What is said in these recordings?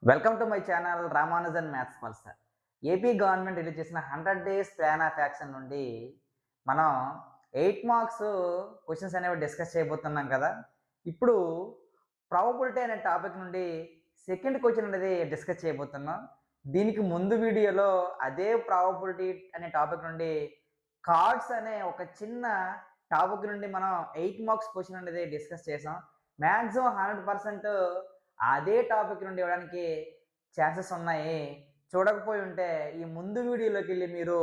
Welcome to my channel Ramanujan maths Pulsar. AP government release చేసిన 100 days plan of action నుండి మనం 8 marks questions అనేవి discuss చేయబోతున్నాం కదా. ఇప్పుడు ప్రాబబిలిటీ అనే టాపిక్ నుండి సెకండ్ క్వశ్చన్ అనేది డిస్కస్ చేయబోతున్నాం. దీనికి ముందు వీడియోలో అదే ప్రాబబిలిటీ అనే టాపిక్ నుండి కార్డ్స్ అనే ఒక చిన్న టాపిక్ నుండి మనం 8 మార్క్స్ క్వశ్చన్ అనేది డిస్కస్ చేసాం. మ్యాక్సిమం 100% అదే టాపిక్ నుండి ఇవ్వడానికి ఛాన్సెస్ ఉన్నాయి. చూడకపోయి ఉంటే ఈ ముందు వీడియోలోకి వెళ్ళి మీరు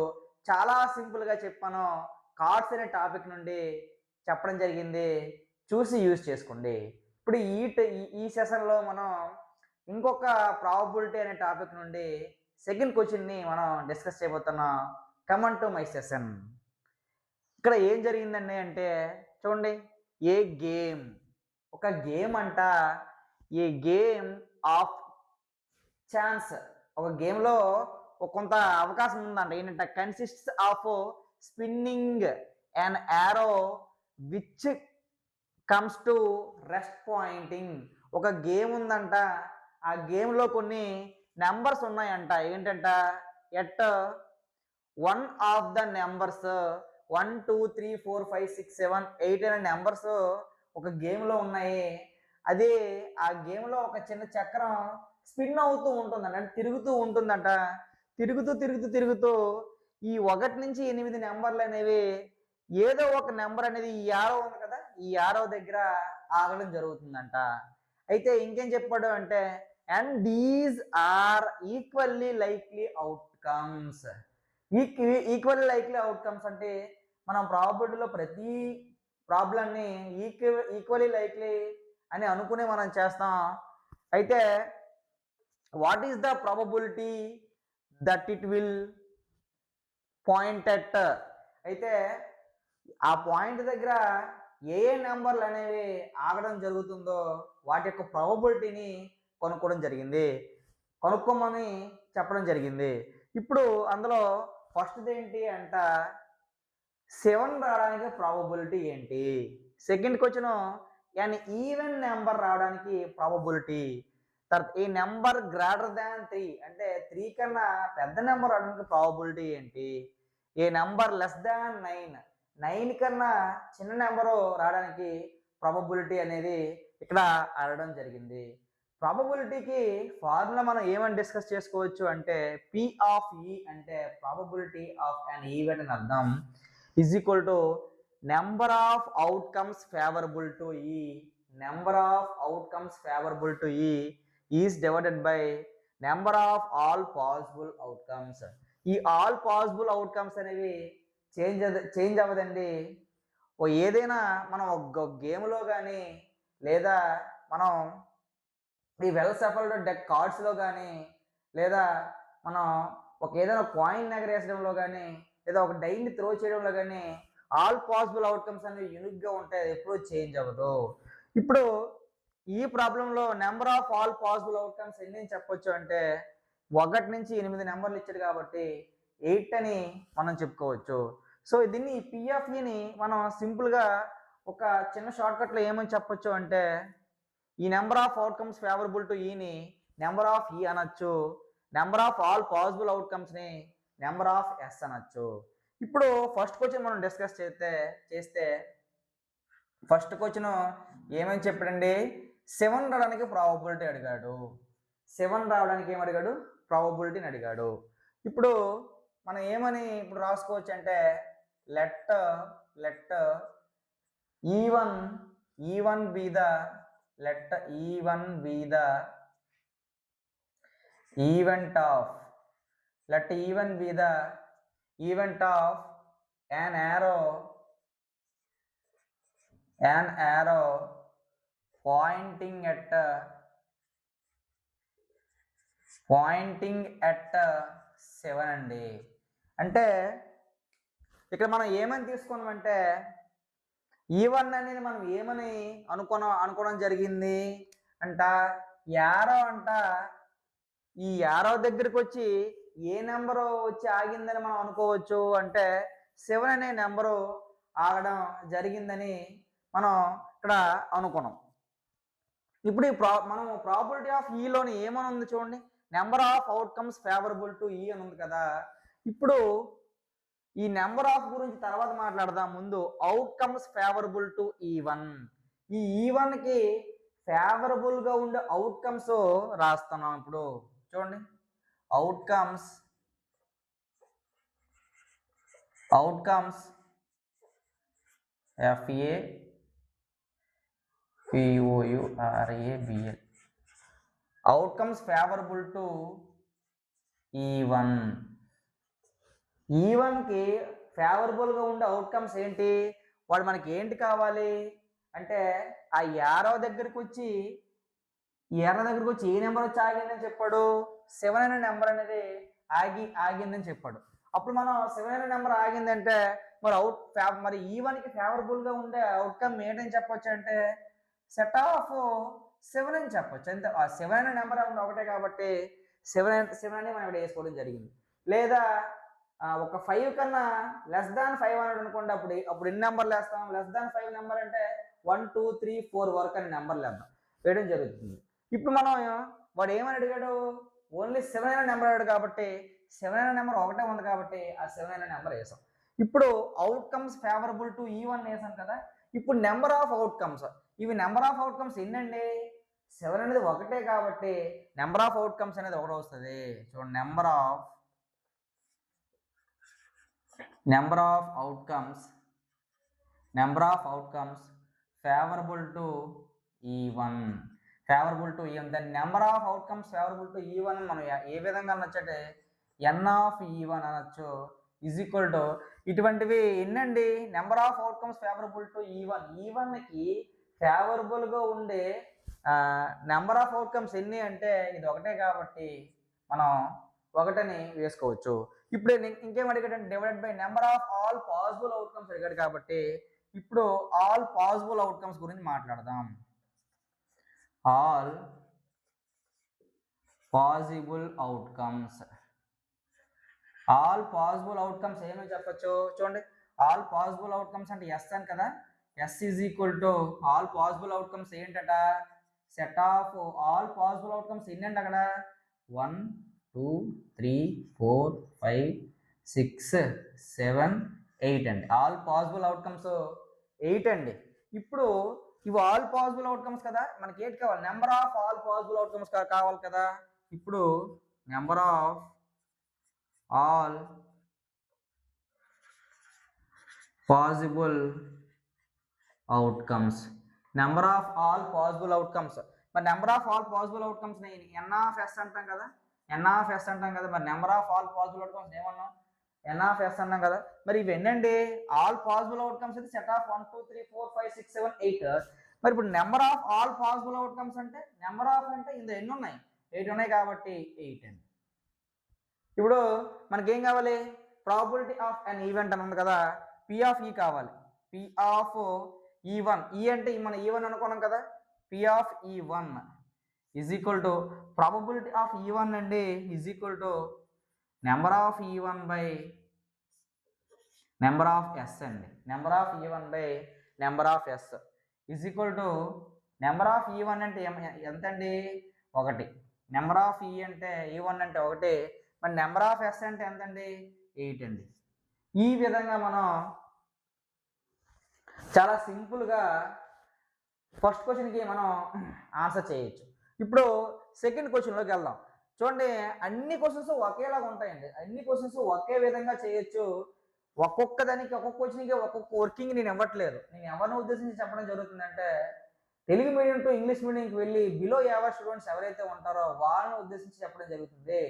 చాలా సింపుల్గా చెప్పాను కార్డ్స్ అనే టాపిక్ నుండి చెప్పడం జరిగింది, చూసి యూజ్ చేసుకోండి. ఇప్పుడు ఈ సెషన్లో మనం ఇంకొక ప్రాబబిలిటీ అనే టాపిక్ నుండి సెకండ్ క్వశ్చన్ని మనం డిస్కస్ చేయబోతున్నాం. Come on to my session. ఇక్కడ ఏం జరిగిందండి అంటే చూడండి, ఏ గేమ్ ఒక గేమ్ అంట, ఏ గేమ్ ఆఫ్ ఛాన్స్, ఒక గేమ్లో కొంత అవకాశం ఉందంట. ఏంటంటే consists of spinning and arrow which comes to rest pointing. ఒక గేమ్ ఉందంట, ఆ గేమ్లో కొన్ని నెంబర్స్ ఉన్నాయంట. ఏంటంట, at one of the numbers 1 2 3 4 5 6 7 8 అనే నెంబర్స్ ఒక గేమ్లో ఉన్నాయి. అదే ఆ గేమ్లో ఒక చిన్న చక్రం స్పిన్ అవుతూ ఉంటుందంట, అంటే తిరుగుతూ ఉంటుందంట. తిరుగుతూ తిరుగుతూ తిరుగుతూ ఈ 1 నుంచి 8 నెంబర్లు అనేవి ఏదో ఒక నెంబర్ అనేది ఈ యారో ఉంది కదా, ఈ యారో దగ్గర ఆగడం జరుగుతుందంట. అయితే ఇంకేం చెప్పాడు అంటే, and these are equally likely outcomes. Equally likely outcomes అంటే మనం ప్రాబబిలిటీలో ప్రతి ప్రాబ్లమ్ని ఈక్వల్లీ లైక్లీ అని అనుకునే మనం చేస్తాం. అయితే what is the probability that it will point at. అయితే ఆ పాయింట్ దగ్గర ఏ నెంబర్లు అనేవి ఆగడం జరుగుతుందో వాటి యొక్క ప్రాబబిలిటీని కనుక్కోమని చెప్పడం జరిగింది. ఇప్పుడు అందులో ఫస్ట్ది ఏంటి అంట, 7 రావడానికి ప్రాబబిలిటీ ఏంటి. Second question, and even number రావడానికి ప్రాబబిలిటీ. తర్వాత ఈ నెంబర్ గ్రేటర్ దాన్ 3 అంటే 3 కన్నా పెద్ద నెంబర్ రావడానికి ప్రాబబిలిటీ ఏంటి. ఏ నెంబర్ లెస్ దాన్ 9 కన్నా చిన్న నెంబరు రావడానికి ప్రాబబిలిటీ అనేది ఇక్కడ అడగడం జరిగింది. ప్రాబబిలిటీకి ఫార్ములా మనం ఏమని డిస్కస్ చేసుకోవచ్చు అంటే, పి ఆఫ్ ఈ అంటే ప్రాబబిలిటీ ఆఫ్ అన్ ఈవెంట్ అని అర్థం, is equal to number of outcomes favourable to E. Number of outcomes favourable to E is divided by number of all possible outcomes. ఈ all possible outcomes అనేవి change అవ్వదండి. ఏదైనా మనం ఒక గేమ్లో కానీ లేదా మనం ఈ వెల్ సఫల్డ్ డెక్ కార్డ్స్లో కానీ లేదా మనం ఏదైనా కాయిన్ ఎగరేసడంలో కానీ లేదా ఒక డైని త్రో చేయడంలో కానీ ఆల్ పాసిబుల్ అవుట్కమ్స్ అనేవి యూనిక్గా ఉంటాయి, అది ఎప్పుడూ చేంజ్ అవ్వదు. ఇప్పుడు ఈ ప్రాబ్లంలో number of all possible outcomes ఎన్ని చెప్పొచ్చు అంటే 1 నుంచి 8 నెంబర్లు ఇచ్చాడు కాబట్టి 8 అని మనం చెప్పుకోవచ్చు. సో దీన్ని పిఎఫ్ఈని మనం సింపుల్గా ఒక చిన్న షార్ట్కట్లో ఏమని చెప్పొచ్చు అంటే, ఈ number of outcomes favourable to ఈని నెంబర్ ఆఫ్ ఈ అనొచ్చు, నెంబర్ ఆఫ్ ఆల్ పాసిబుల్ అవుట్కమ్స్ని నెంబర్ ఆఫ్ ఎస్ అనొచ్చు. ఇప్పుడు ఫస్ట్ క్వశ్చన్ మనం డిస్కస్ చేస్తే ఫస్ట్ క్వశ్చన్ ఏమని చెప్పాడండి, 7 రావడానికి ప్రాబబిలిటీ అడిగాడు. 7 రావడానికి ఏమడిగాడు, ప్రాబబిలిటీని అడిగాడు. ఇప్పుడు మనం ఏమని ఇప్పుడు రాసుకోవచ్చు అంటే, let E1 be the let E1 be the event of an arrow pointing at 7 అండి. అంటే ఇక్కడ మనం ఏమని తీసుకున్నామంటే, E1 అనేది మనం ఏమని అనుకోవడం జరిగింది అంట, యారో అంట. ఈ యారో దగ్గరికి వచ్చి ఏ నెంబరు వచ్చి ఆగిందని మనం అనుకోవచ్చు అంటే 7 అనే నెంబరు ఆగడం జరిగిందని మనం ఇక్కడ అనుకున్నాం. ఇప్పుడు మనం ప్రాబిలిటీ ఆఫ్ ఈలోని ఏమని ఉంది చూడండి, number of outcomes favourable to ఈ అని ఉంది కదా. ఇప్పుడు ఈ నెంబర్ ఆఫ్ గురించి తర్వాత మాట్లాడదాం, ముందు అవుట్కమ్స్ ఫేవరబుల్ టు E1. ఈ E1కి ఫేవరబుల్గా ఉండే అవుట్కమ్స్ రాస్తున్నాం. ఇప్పుడు చూడండి, outcomes FAPOURABL outcomes favourable to E1. E1కి ఫేవరబుల్గా ఉండే అవుట్కమ్స్ ఏంటి, వాడు మనకి ఏంటి కావాలి అంటే ఆ యారో దగ్గరికి వచ్చి ఏ నెంబర్ వచ్చి ఆగిందని చెప్పాడు, 7 అనే నెంబర్ అనేది ఆగిందని చెప్పాడు. అప్పుడు మనం 7 అనే నెంబర్ ఆగిందంటే మరి E1కి ఫేవరబుల్గా ఉండే అవుట్కమ్ ఏంటని చెప్పొచ్చు అంటే సెట్ ఆఫ్ 7 అని చెప్పొచ్చు. అంతే. ఆ 7 అనే నెంబర్ ఒకటే కాబట్టి 7 అని మనం ఇక్కడ వేసుకోవడం జరిగింది. లేదా ఒక 5 కన్నా లెస్ దాన్ 5 అన్నాడు అనుకోండి, అప్పుడు ఎన్ని నెంబర్లు వేస్తాం, లెస్ దాన్ 5 నెంబర్ అంటే 1 2 3 4 వరకు అని నెంబర్లు వేయడం జరుగుతుంది. ఇప్పుడు మనం వాడు ఏమని అడిగాడు, ఓన్లీ 7 అనే నెంబర్ అడిగాడు కాబట్టి 7 అనే నెంబర్ ఒకటే ఉంది కాబట్టి ఆ 7 అనే నెంబర్ వేసాం. ఇప్పుడు అవుట్కమ్స్ ఫేవరబుల్ టు E1 వేసాం కదా. ఇప్పుడు నెంబర్ ఆఫ్ అవుట్కమ్స్, ఇవి నెంబర్ ఆఫ్ అవుట్కమ్స్ ఎన్నండి, 7 అనేది ఒకటే కాబట్టి నెంబర్ ఆఫ్ అవుట్కమ్స్ అనేది ఒకటి వస్తుంది. చూడండి, number of outcomes favourable to E1. దాని number of outcomes favourable to E1 మనం ఏ విధంగా అనొచ్చంటే N ఆఫ్ E1 అనొచ్చు. ఈజ్ ఈక్వల్ టు ఇటువంటివి ఎన్నండి, number of outcomes favourable to E1. E1కి ఫేవరబుల్గా ఉండే నెంబర్ ఆఫ్ అవుట్కమ్స్ ఎన్ని అంటే ఇది ఒకటే కాబట్టి మనం ఒకటని వేసుకోవచ్చు. ఇప్పుడు ఇంకేం అడిగాడంటే divided by number of all possible outcomes అడిగాడు కాబట్టి ఇప్పుడు ఆల్ పాసిబుల్ అవుట్కమ్స్ గురించి మాట్లాడదాం. ఆల్ పాసిబుల్ అవుట్కమ్స్ ఏమని చెప్పచ్చు చూడండి. ఆల్ పాసిబుల్ అవుట్కమ్స్ అంటే ఎస్ అని కదా. S is equal to all possible outcomes ఏంటట, set of all possible outcomes ఎన్నండి అక్కడ 1 2 3 4 5 6 7 8 అండి. ఆల్ పాసిబుల్ అవుట్కమ్స్ 8 అండి. ఇప్పుడు ఇవి ఆల్ పాసిబుల్ అవుట్కమ్స్ కదా, మనకి ఏంటి కావాలి, number of all possible outcomes కావాలి కదా. ఇప్పుడు number of all possible outcomes మరి number of all possible outcomes N of S అంటాం కదా. మరి number of all possible outcomes ఏమన్నాం, N ఆఫ్ S అన్నాం కదా. మరి ఇవి ఎన్నండి, ఆల్ పాసిబుల్ అవుట్కమ్స్ అయితే సెట్ ఆఫ్ 1 2 3 4 5 6 7 8. మరి ఇప్పుడు number of all possible outcomes అంటే నెంబర్ ఆఫ్ అంటే ఇందులో ఎన్ని ఉన్నాయి, 8 ఉన్నాయి కాబట్టి 8 అండి. ఇప్పుడు మనకేం కావాలి, ప్రాబిలిటీ ఆఫ్ అన్ ఈవెంట్ అని ఉంది కదా, P ఆఫ్ E కావాలి. P ఆఫ్ E1, అంటే మనం E1 అనుకున్నాం కదా. P of E1 is equal to probability of E1 అండి is equal to number of E1 by number of S అండి. Number of E1 by number of S is equal to number of E1 అంటే ఎంత అండి, 1. Number of అంటే E1 అంటే 1. మరి number of S అంటే ఎంత అండి, 8 అండి. ఈ విధంగా మనం చాలా సింపుల్గా ఫస్ట్ క్వశ్చన్కి మనం ఆన్సర్ చేయొచ్చు. ఇప్పుడు సెకండ్ క్వశ్చన్లోకి వెళ్దాం. చూడండి, అన్ని క్వశ్చన్స్ ఒకేలాగా ఉంటాయండి, అన్ని క్వశ్చన్స్ ఒకే విధంగా చేయొచ్చు. ఒక్కొక్క క్వశ్చన్కి ఒక్కొక్క వర్కింగ్ నేను ఇవ్వట్లేదు. నేను ఎవరిని ఉద్దేశించి చెప్పడం జరుగుతుందంటే తెలుగు మీడియం టు ఇంగ్లీష్ మీడియంకి వెళ్ళి బిలో యావరేజ్ స్టూడెంట్స్ ఎవరైతే ఉంటారో వాళ్ళని ఉద్దేశించి చెప్పడం జరుగుతుంది.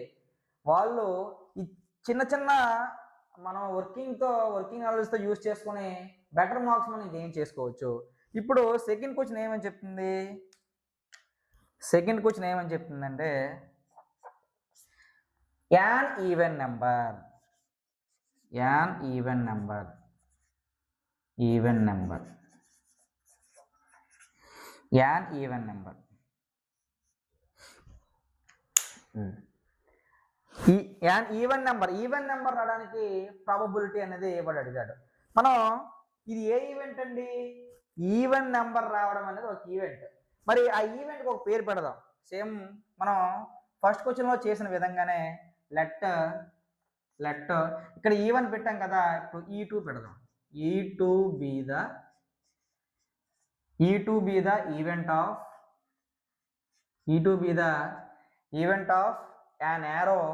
వాళ్ళు ఈ చిన్న మనం వర్కింగ్ నాలెడ్జ్తో యూజ్ చేసుకుని బెటర్ మార్క్స్ మనం గెయిన్ చేసుకోవచ్చు. ఇప్పుడు సెకండ్ క్వశ్చన్ ఏమని చెప్తుందంటే an even number even number రావడానికి ప్రాబబిలిటీ అనేది ఇవ్వడు అడిగాడు. మనం ఇది ఏ ఈవెంట్ అండి, ఈవెన్ నెంబర్ రావడం అనేది ఒక ఈవెంట్. మరి ఆ ఈవెంట్కి ఒక పేరు పెడదాం. సేమ్ మనం ఫస్ట్ క్వశ్చన్లో చేసిన విధంగానే లెట్ ఇక్కడ E1 పెట్టాం కదా, ఇప్పుడు E2 పెడదాం. E2 be the event of an arrow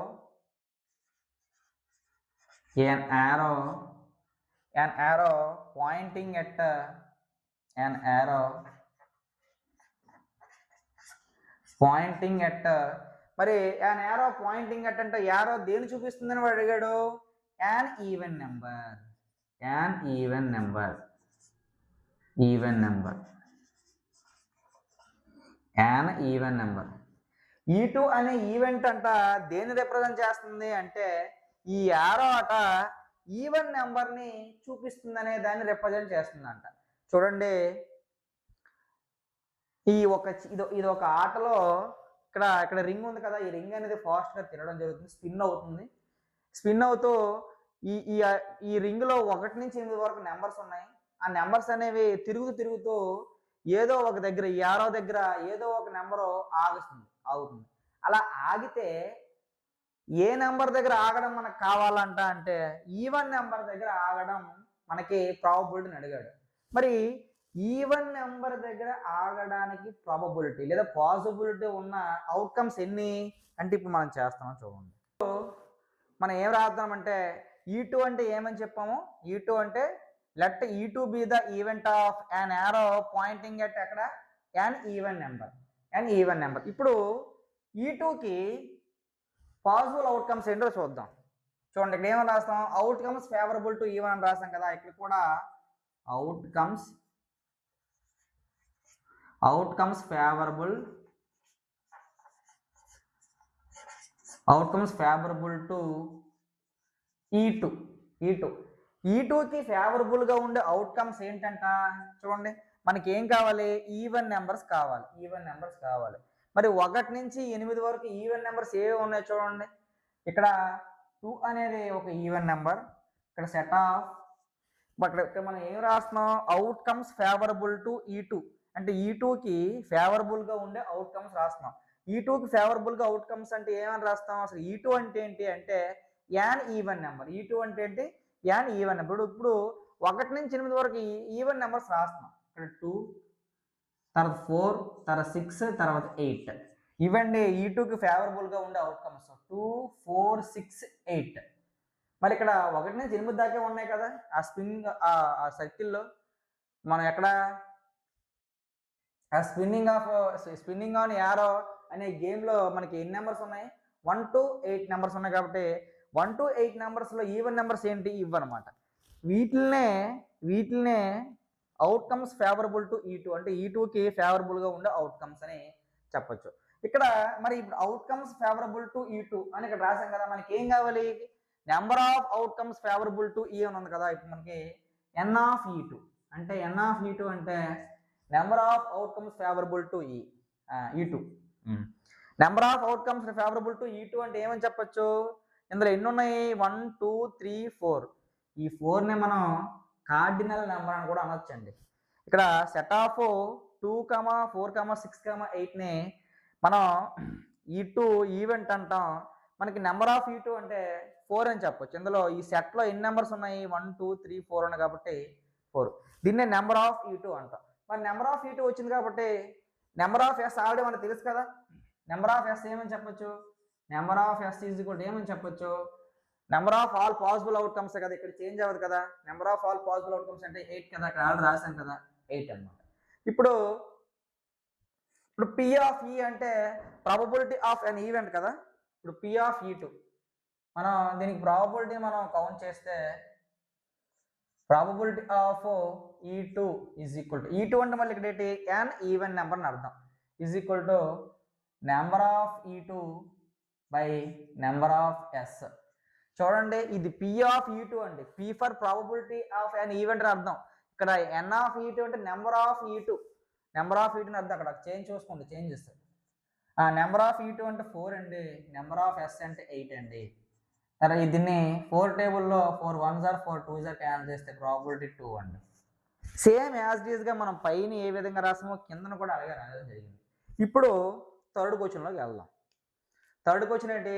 pointing at మరి an arrow pointing at అంటే యారో దేని చూపిస్తుందని వాడు అడిగాడు. an even number E2 అనే ఈవెంట్ అంట దేన్ని రిప్రజెంట్ చేస్తుంది అంటే ఈ యారో అట ఈవెన్ నెంబర్ని చూపిస్తుందనే దాన్ని రిప్రజెంట్ చేస్తుందంట. చూడండి, ఇది ఒక ఆటలో ఇక్కడ రింగ్ ఉంది కదా, ఈ రింగ్ అనేది ఫాస్ట్గా తిరగడం జరుగుతుంది, స్పిన్ అవుతూ ఈ రింగ్లో 1 నుంచి 8 వరకు నెంబర్స్ ఉన్నాయి. ఆ నెంబర్స్ అనేవి తిరుగుతూ ఏదో ఒక దగ్గర, ఈ యారో దగ్గర ఏదో ఒక నెంబరు ఆగుతుంది. అలా ఆగితే ఏ నెంబర్ దగ్గర ఆగడం మనకు కావాలంట అంటే ఈవెన్ నెంబర్ దగ్గర ఆగడం మనకి ప్రాబబిలిటీని అడిగాడు. మరి ఈవెన్ నెంబర్ దగ్గర ఆగడానికి ప్రాబబిలిటీ లేదా పాసిబిలిటీ ఉన్న అవుట్కమ్స్ ఎన్ని అంటే ఇప్పుడు మనం చేస్తామని చూడండి. మనం ఏం రాద్దామంటే E2 అంటే ఏమని చెప్పాము, E2 అంటే let E2 be the event of an arrow pointing at ఎక్కడ an even number. ఇప్పుడు E2కి పాసిబుల్ అవుట్కమ్స్ ఏంటో చూద్దాం. చూడండి, ఇక్కడ ఏమని రాస్తాం, అవుట్కమ్స్ ఫేవరబుల్ టు E1 అని రాస్తాం కదా, ఇక్కడ కూడా అవుట్కమ్స్ ఫేవరబుల్ టు E2కి ఫేవరబుల్గా ఉండే అవుట్కమ్స్ ఏంటంట. చూడండి, మనకి ఏం కావాలి, ఈవెన్ నెంబర్స్ కావాలి. మరి 1 నుంచి 8 వరకు ఈవెన్ నెంబర్స్ ఏవి ఉన్నాయి చూడండి. ఇక్కడ 2 అనేది ఒక ఈవెన్ నెంబర్. ఇక్కడ సెట్ ఆఫ్ ఇక్కడ మనం ఏం రాస్తున్నాం, అవుట్కమ్స్ ఫేవరబుల్ టు E2 అంటే E2కి ఫేవరబుల్గా ఉండే అవుట్కమ్స్ రాస్తున్నాం. E2కి ఫేవరబుల్గా అవుట్కమ్స్ అంటే ఏమని రాస్తాం, అసలు E2 అంటే ఏంటి అంటే యాన్ ఈవెన్ నెంబర్. E2 అంటే ఏంటి, యాన్ ఈవెన్ నెంబర్. ఇప్పుడు 1 నుంచి 8 వరకు ఈవెన్ నెంబర్స్ రాస్తున్నాం. ఇక్కడ 2, తర్వాత 4, తర్వాత 6, తర్వాత 8 ఇవండి E2కి ఫేవరబుల్గా ఉండే అవుట్కమ్స్. 2, 4, 6, 8. మరి ఇక్కడ 1 నుంచి 8 దాకా ఉన్నాయి కదా, ఆ సర్కిల్లో మనం ఎక్కడ స్పిన్నింగ్ ఆన్ యారో అనే గేమ్లో మనకి ఎన్ని నెంబర్స్ ఉన్నాయి, 1 to 8 నెంబర్స్ ఉన్నాయి. కాబట్టి 1 to 8 నెంబర్స్లో ఈవెన్ నెంబర్స్ ఏంటి, ఇవ్వనమాట. వీటిల్నే అవుట్కమ్స్ ఫేవరబుల్ టు E2 అంటే E2కి ఫేవరబుల్గా ఉండే అవుట్కమ్స్ అని చెప్పొచ్చు. ఇక్కడ మరి ఇప్పుడు అవుట్కమ్స్ ఫేవరబుల్ టు E2 అని ఇక్కడ రాసాం కదా, మనకి ఏం కావాలి, number of outcomes favourable to E అని ఉంది కదా. ఇప్పుడు మనకి N of E2 అంటే number of outcomes favourable to E2. Number of outcomes favourable to E2 అంటే ఏమని చెప్పొచ్చు, ఇందులో ఎన్ని ఉన్నాయి, 1, 2, 3, 4. ఈ 4ని మనం కార్డినల్ నెంబర్ అని కూడా అనొచ్చండి. ఇక్కడ సెట్ ఆఫ్ 2, 4, 6, 8ని మనం E2 ఈవెంట్ అంటాం. మనకి నెంబర్ ఆఫ్ E2 అంటే 4 అని చెప్పొచ్చు. ఇందులో ఈ సెట్లో ఎన్ని నెంబర్స్ ఉన్నాయి, 1, 2, 3, 4 ఉన్నాయి కాబట్టి 4. దీన్నే నెంబర్ ఆఫ్ E2 అంటాం. మరి నెంబర్ ఆఫ్ E2 వచ్చింది కాబట్టి నెంబర్ ఆఫ్ ఎస్ ఆల్రెడీ మనకు తెలుసు కదా. నెంబర్ ఆఫ్ ఎస్ ఏమని చెప్పొచ్చు, number of S is equal to ఏమని చెప్పొచ్చు, number of all possible outcomes కదా, ఇక్కడ చేంజ్ అవ్వదు కదా. Number of all possible outcomes అంటే 8 కదా, ఇక్కడ ఆల్రెడీ రాసాం కదా 8 అన్నమాట. ఇప్పుడు P ఆఫ్ E అంటే ప్రాబబిలిటీ ఆఫ్ అన్ ఈవెంట్ కదా. ఇప్పుడు P ఆఫ్ E2 మనం దీనికి ప్రాబబిలిటీ మనం కౌంట్ చేస్తే probability of E2 is equal to E2 అంటే మళ్ళీ ఇక్కడ ఏంటి, యాన్ ఈవెన్ నెంబర్ అని అర్థం, is equal to number of E2 by number of S. చూడండి, ఇది P ఆఫ్ E2 అండి. P for probability of an event అని అర్థం. ఇక్కడ N ఆఫ్ E2 అంటే నెంబర్ ఆఫ్ E2 అని అర్థం. అక్కడ చేంజ్ చూసుకోండి, చేంజ్ చేస్తారు. నెంబర్ ఆఫ్ E2 అంటే 4 అండి, నెంబర్ ఆఫ్ ఎస్ అంటే 8 అండి. తర్వాత దీన్ని 4 టేబుల్లో 4 1s 4 2s క్యాన్సిల్ చేస్తే ప్రాబబిలిటీ 2 అండి. సేమ్ యాజ్ డీజ్గా మనం పైన ఏ విధంగా రాసామో కిందను కూడా అలాగే రాయడం జరిగింది. ఇప్పుడు థర్డ్ క్వశ్చన్లోకి వెళ్దాం. థర్డ్ క్వశ్చన్ ఏంటి?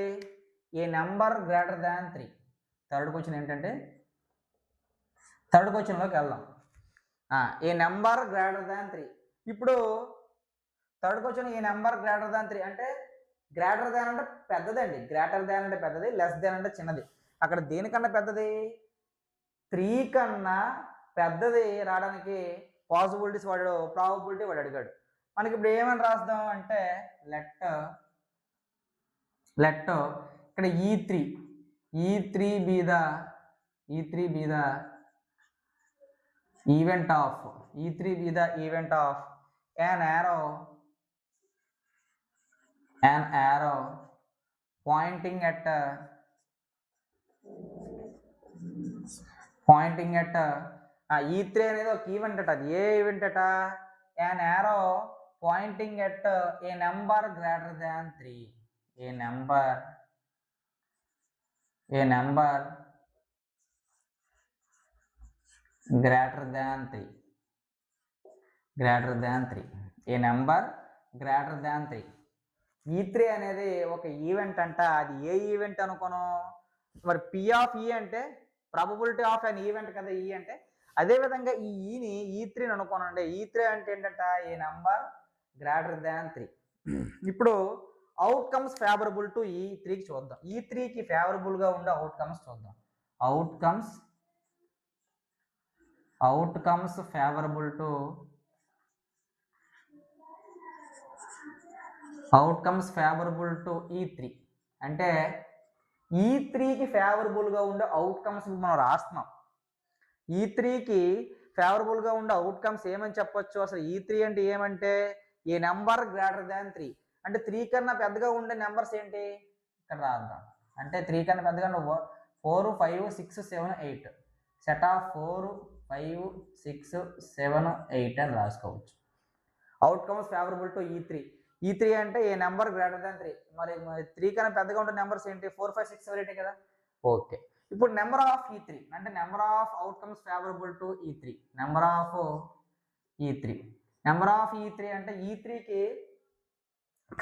A number greater than 3. Third question ఏంటంటే థర్డ్ క్వశ్చన్లోకి వెళ్దాం. A number greater than 3. ఇప్పుడు third question a number greater than 3 అంటే గ్రేటర్ దాన్ అంటే పెద్దదండి. గ్రేటర్ దాన్ అంటే పెద్దది, లెస్ దాన్ అంటే చిన్నది. అక్కడ దేనికన్నా పెద్దది? 3 కన్నా పెద్దది రావడానికి పాసిబిలిటీస్ వాడు ప్రాబబిలిటీ వాడు అడిగాడు. మనకి ఇప్పుడు ఏమని రాద్దాం అంటే లెట్ ఇక్కడ E3 be the event of an arrow pointing at E3 అనేది ఒక ఈవెంట్ అట. అది ఏ ఈవెంట్ అట? an arrow pointing at a number greater than 3. a number greater than 3. a number greater than 3. E3 అనేది ఒక ఈవెంట్ అంట. అది ఏ ఈవెంట్ అనుకోను? మరి P ఆఫ్ E అంటే ప్రాబబిలిటీ ఆఫ్ అన్ ఈవెంట్ కదా E అంటే. అదేవిధంగా ఈ ఈని E3 అనుకోనండి. E3 అంటే ఏంటంట? ఏ నెంబర్ గ్రేటర్ దాన్ 3. ఇప్పుడు అవుట్కమ్స్ ఫేవరబుల్ టు E3కి చూద్దాం. E3కి ఫేవరబుల్గా ఉండే అవుట్కమ్స్ చూద్దాం. అవుట్కమ్స్ ఫేవరబుల్ టు E3 అంటే E3కి ఫేవరబుల్గా ఉండే అవుట్కమ్స్ మనం రాస్తున్నాం. E3కి ఫేవరబుల్గా ఉండే అవుట్కమ్స్ ఏమని చెప్పొచ్చు? అసలు E3 అంటే ఏమంటే ఏ నెంబర్ గ్రేటర్ దాన్ 3 అంటే 3 కన్నా పెద్దగా ఉండే నెంబర్స్ ఏంటి? ఇక్కడ రాద్దాం. అంటే 3 కన్నా పెద్దగా 4, 5, 6, 7, 8 సెట్ ఆఫ్ 4, 5, 6, 7, 8 అని రాసుకోవచ్చు. అవుట్కమ్స్ ఫేవరబుల్ టు E3 అంటే ఏ నెంబర్ గ్రేటర్ దాన్ 3. మరి 3 కన్నా పెద్దగా ఉండే నెంబర్స్ ఏంటి? 4, 5, 6, 7, 8 కదా. ఓకే. ఇప్పుడు నెంబర్ ఆఫ్ E3 అంటే number of outcomes favourable to E3. Number of E3 అంటే E3కి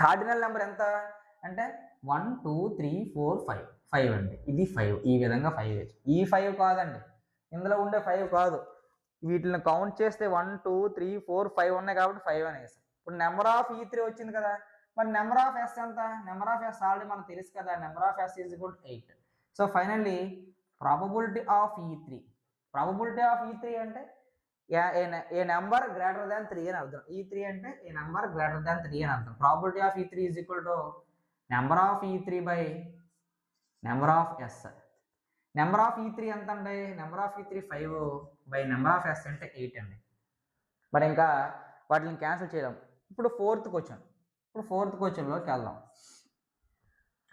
కార్డినల్ నెంబర్ ఎంత అంటే 1, 2, 3, 4, 5 అండి. ఇది 5. ఈ విధంగా 5 వేసి ఈ 5 కాదండి, ఇందులో ఉండే 5 కాదు. వీటిని కౌంట్ చేస్తే 1, 2, 3, 4, 5 ఉన్నాయి కాబట్టి 5 అని వేసాం. ఇప్పుడు నెంబర్ ఆఫ్ E3 వచ్చింది కదా. మరి నెంబర్ ఆఫ్ S ఎంత? నెంబర్ ఆఫ్ S ఆల్రెడీ మనకు తెలుసు కదా. Number of S is equal to 8. So finally probability of E3 అంటే ఏ నెంబర్ గ్రేటర్ దాన్ 3 అని అర్థం. E3 అంటే ఏ నెంబర్ గ్రేటర్ దాన్ 3 అని అర్థం. Probability of E3 is equal to number of E3 by number of S. Number of E3 ఎంత అండి? Number of E3 5 by number of S అంటే 8 అండి. మరి ఇంకా వాటిని క్యాన్సిల్ చేయడం. ఇప్పుడు ఫోర్త్ క్వశ్చన్లోకి వెళ్దాం.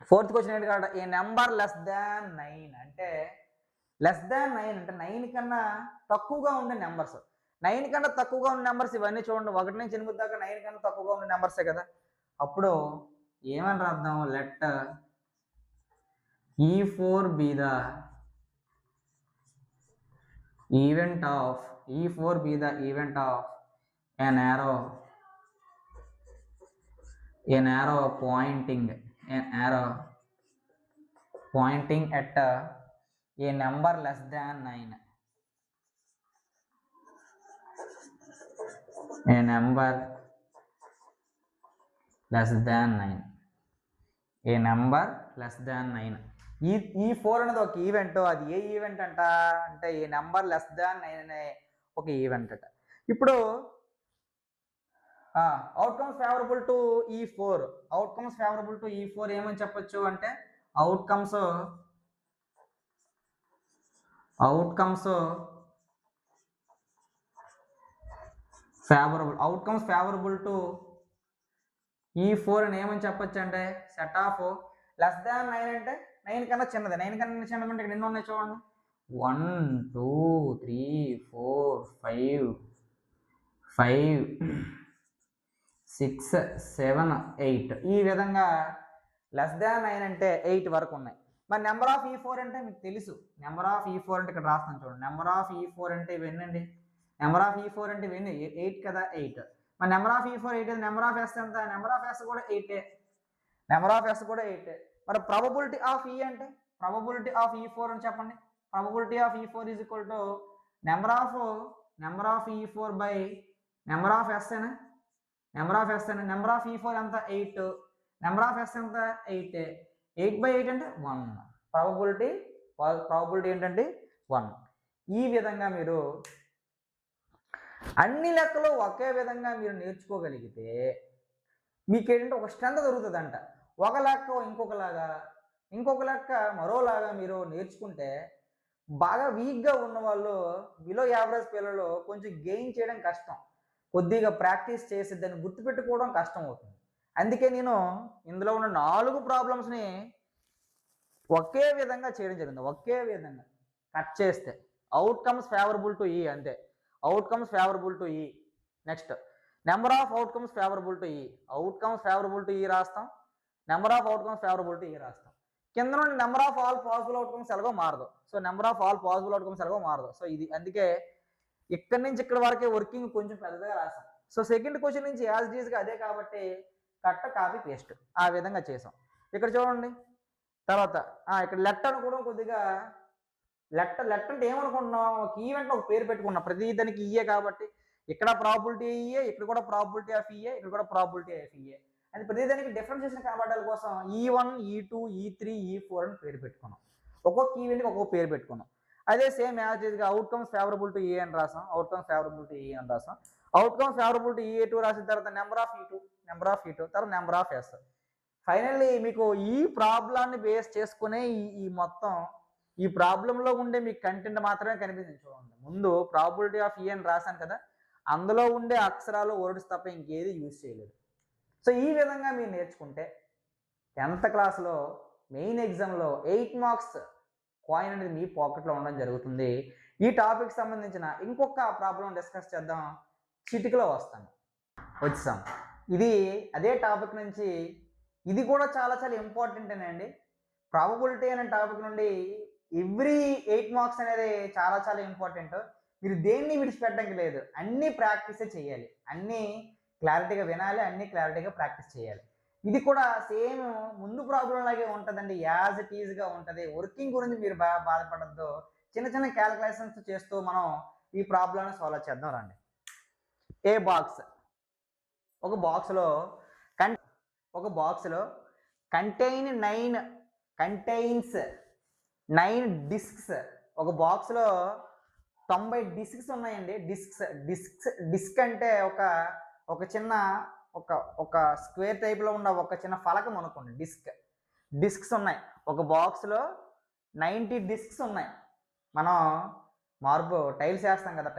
ఫోర్త్ క్వశ్చన్ ఏంటి కాబట్టి ఏ నెంబర్ లెస్ దాన్ 9 అంటే 9 కన్నా తక్కువగా ఉండే నెంబర్స్. 9 కన్నా తక్కువగా ఉన్న నెంబర్స్ ఇవన్నీ చూడండి. 1 నుంచి 8 దాకా 9 కన్నా తక్కువగా ఉన్న నెంబర్సే కదా. అప్పుడు ఏమని రాద్దాం? Let E4 be the event of an arrow pointing at a number less than 9. A number less than 9. E4 అనేది ఒక ఈవెంట్. అది ఏ ఈవెంట్ అంట అంటే ఏ నెంబర్ లెస్ దాన్ 9 అనే ఒక ఈవెంట్ అట. ఇప్పుడు అవుట్కమ్స్ ఫేవరబుల్ టు E4 ఏమని చెప్పొచ్చు అంటే అవుట్కమ్స్ ఫేవరబుల్ టు E4 అని ఏమని చెప్పొచ్చు అంటే సెట్ ఆఫ్ లెస్ దాన్ 9 అంటే 9 కన్నా చిన్నది. 9 కన్నా చిన్నది అంటే ఎన్ని ఉన్నాయి చూడండి. 1, 2, 3, 4, 5, 6, 7, 8 ఈ విధంగా లెస్ దాన్ 9 అంటే 8 వరకు ఉన్నాయి. మరి నెంబర్ ఆఫ్ E4 అంటే మీకు తెలుసు. నెంబర్ ఆఫ్ E4 అంటే ఇక్కడ రాస్తాను చూడండి. నెంబర్ ఆఫ్ E4 అంటే ఇవన్నీ అండి. నెంబర్ ఆఫ్ E4 అంటే ఇవన్నీ 8 కదా, 8. మరి number of E4 8, number of S ఎంత? నెంబర్ ఆఫ్ S కూడా 8. నెంబర్ ఆఫ్ S కూడా 8. మరి ప్రాబబిలిటీ ఆఫ్ E అంటే, ప్రాబబిలిటీ ఆఫ్ E4 అని చెప్పండి. Probability of E4 is equal to number of E4 by number of S అని. Number of S అని. Number of E4 ఎంత? 8. Number of S ఎంత? 8. 8/8 అంటే 1. ప్రాబబిలిటీ ఏంటంటే 1. ఈ విధంగా మీరు అన్ని లెక్కలు ఒకే విధంగా మీరు నేర్చుకోగలిగితే మీకేంటంటే ఒక స్ట్రెంత్ దొరుకుతుందంట. ఒక లెక్క ఇంకొక లెక్క మరోలాగా మీరు నేర్చుకుంటే బాగా వీక్గా ఉన్న వాళ్ళు, బిలో యావరేజ్ పిల్లలు కొంచెం గెయిన్ చేయడం కష్టం. కొద్దిగా ప్రాక్టీస్ చేసి దాన్ని గుర్తుపెట్టుకోవడం కష్టం అవుతుంది. అందుకే నేను ఇందులో ఉన్న 4 ప్రాబ్లమ్స్ని ఒకే విధంగా చేయడం జరిగింది. ఒకే విధంగా కట్ చేస్తే అవుట్కమ్స్ ఫేవరబుల్ టు ఈ, అంతే. అవుట్కమ్స్ ఫేవరబుల్ టు ఈ. Next number of outcomes favourable to ఈ. అవుట్కమ్స్ ఫేవరబుల్ టు ఈ రాస్తాం. Number of outcomes favourable to ఈ రాస్తాం. కింద నుండి number of all possible outcomes ఎలాగో మారదు. So number of all possible outcomes ఎలాగో మారదు. సో ఇది అందుకే ఇక్కడి నుంచి ఇక్కడ వరకే వర్కింగ్ కొంచెం పెద్దగా రాసాం. సో సెకండ్ క్వశ్చన్ నుంచి యాజ్ ఇట్ ఈస్గా అదే కాబట్టి కట్ కాపీ పేస్ట్ ఆ విధంగా చేసాం. ఇక్కడ చూడండి. తర్వాత ఇక్కడ లెట్ అనుకోవడం కొద్దిగా లెట్ అంటే ఏమనుకుంటున్నాం, ఒక ఈవెంట్ ఒక పేరు పెట్టుకున్నాం. ప్రతి దానికి ఈఏ కాబట్టి ఇక్కడ ప్రాబిలిటీ ఈఏ, ఇక్కడ కూడా ప్రాబిలిటీ ఆఫ్ ఈఏ, ఇక్కడ కూడా ప్రాబిలిటీ ఆఫ్ ఈఏ. అది ప్రతి దానికి డిఫరెన్షియేషన్ కనబడాల కోసం E1, E2, E3, E4 అని పేరు పెట్టుకున్నాం. ఒక్కొక్క ఈవెంట్కి ఒక్కొక్క పేరు పెట్టుకున్నాం. అదే సేమ్ యాజ్ ఇట్గా అవుట్కమ్స్ ఫేవరబుల్ టు ఏ అని రాసాం. అవుట్కమ్స్ ఫేవరబుల్ టు ఏ అని రాసాం. అవుట్కమ్స్ ఫేవరబుల్ టు E2 రాసిన తర్వాత నెంబర్ ఆఫ్ E2 తర్వాత నెంబర్ ఆఫ్ S. ఫైనల్లీ మీకు ఈ ప్రాబ్లాన్ని బేస్ చేసుకునే ఈ మొత్తం ఈ ప్రాబ్లంలో ఉండే మీకు కంటెంట్ మాత్రమే కనిపిస్తుంది. చూడండి, ముందు ప్రాబిలిటీ ఆఫ్ E అని రాశాను కదా, అందులో ఉండే అక్షరాలు వర్డ్స్ తప్ప ఇంకేది యూజ్ చేయలేదు. సో ఈ విధంగా మీరు నేర్చుకుంటే 10th క్లాస్లో మెయిన్ ఎగ్జామ్లో 8 మార్క్స్ కాయిన్ అనేది మీ పాకెట్లో ఉండడం జరుగుతుంది. ఈ టాపిక్ సంబంధించిన ఇంకొక ప్రాబ్లం డిస్కస్ చేద్దాం. చిటికలో వచ్చాం. ఇది అదే టాపిక్ నుంచి, ఇది కూడా చాలా చాలా ఇంపార్టెంట్ అండి. ప్రాబబిలిటీ అనే టాపిక్ నుండి ఎవ్రీ 8 మార్క్స్ అనేది చాలా చాలా ఇంపార్టెంట్. మీరు దేన్ని విడిచిపెట్టడానికి లేదు, అన్నీ ప్రాక్టీసే చేయాలి, అన్నీ క్లారిటీగా వినాలి, అన్నీ క్లారిటీగా ప్రాక్టీస్ చేయాలి. ఇది కూడా సేమ్ ముందు ప్రాబ్లం లాగే ఉంటుందండి, యాజ్ ఇట్ ఈజ్గా ఉంటుంది. వర్కింగ్ గురించి మీరు బాధపడద్దు. చిన్న చిన్న క్యాలిక్యులేషన్స్ చేస్తూ మనం ఈ ప్రాబ్లమ్ని సాల్వ్ చేద్దాం రండి. ఏ బాక్స్, ఒక బాక్స్లో కంటైన్స్ 9 డిస్క్స్. ఒక బాక్స్లో 90 డిస్క్స్ ఉన్నాయండి. డిస్క్ అంటే ఒక చిన్న ఒక స్క్వేర్ టైప్లో ఉన్న ఒక చిన్న ఫలకం అనుకోండి. డిస్క్స్ ఉన్నాయి. ఒక బాక్స్లో 90 డిస్క్స్ ఉన్నాయి. మనం టైల్స్ వేస్తాం కదా,